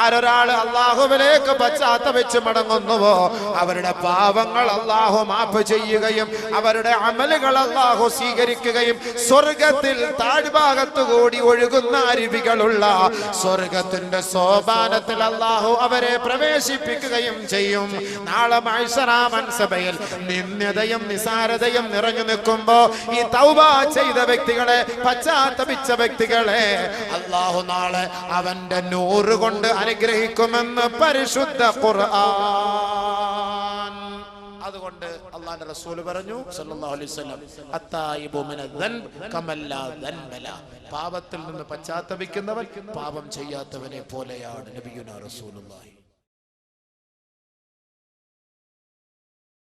ആരൊരാൾ അല്ലാഹുവിലേക്ക് പശ്ചാത്തപിച്ച് മടങ്ങുന്നുവോ അവരുടെ പാപങ്ങൾ അല്ലാഹു മാപ്പ് ചെയ്യുകയും അവരുടെ അമലുകൾ അല്ലാഹു സ്വീകരിക്കുകയും സ്വർഗത്തിൽ താഴ്ഭാഗത്തുകൂടി ഒഴുകുന്ന അരുവികളുള്ള സ്വർഗത്തിന്റെ സോപാനത്തിൽ അല്ലാഹു അവരെ പ്രവേശിപ്പിക്കുകയും ചെയ്യും. നാളെ മഹ്ശറ മൻസബയിൽ നിന്ദ്യതയും നിസാരതയും നിറഞ്ഞു നിൽക്കുമ്പോ ഈ തൗബ ചെയ്ത വ്യക്തികളെ, പശ്ചാത്തപിച്ച വ്യക്തികളെ അല്ലാഹു നാളെ അവന്റെ നൂറ് കൊണ്ട് അനുഗ്രഹിക്കുമെന്ന് പരിശുദ്ധ ഖുർആൻ. അതുകൊണ്ട് അല്ലാഹുവിന്റെ റസൂൽ പറഞ്ഞു സല്ലല്ലാഹു അലൈഹി വസല്ലം, അത്തായിബു മിനദ്ദൻബ് കമല്ലാ ദൻബല. പാപത്തിൽ നിന്ന് പശ്ചാത്തപിക്കുന്നവൻ പാപം ചെയ്യാത്തവനെ പോലെയാണ് നബിയുനാ റസൂലുള്ളാഹി.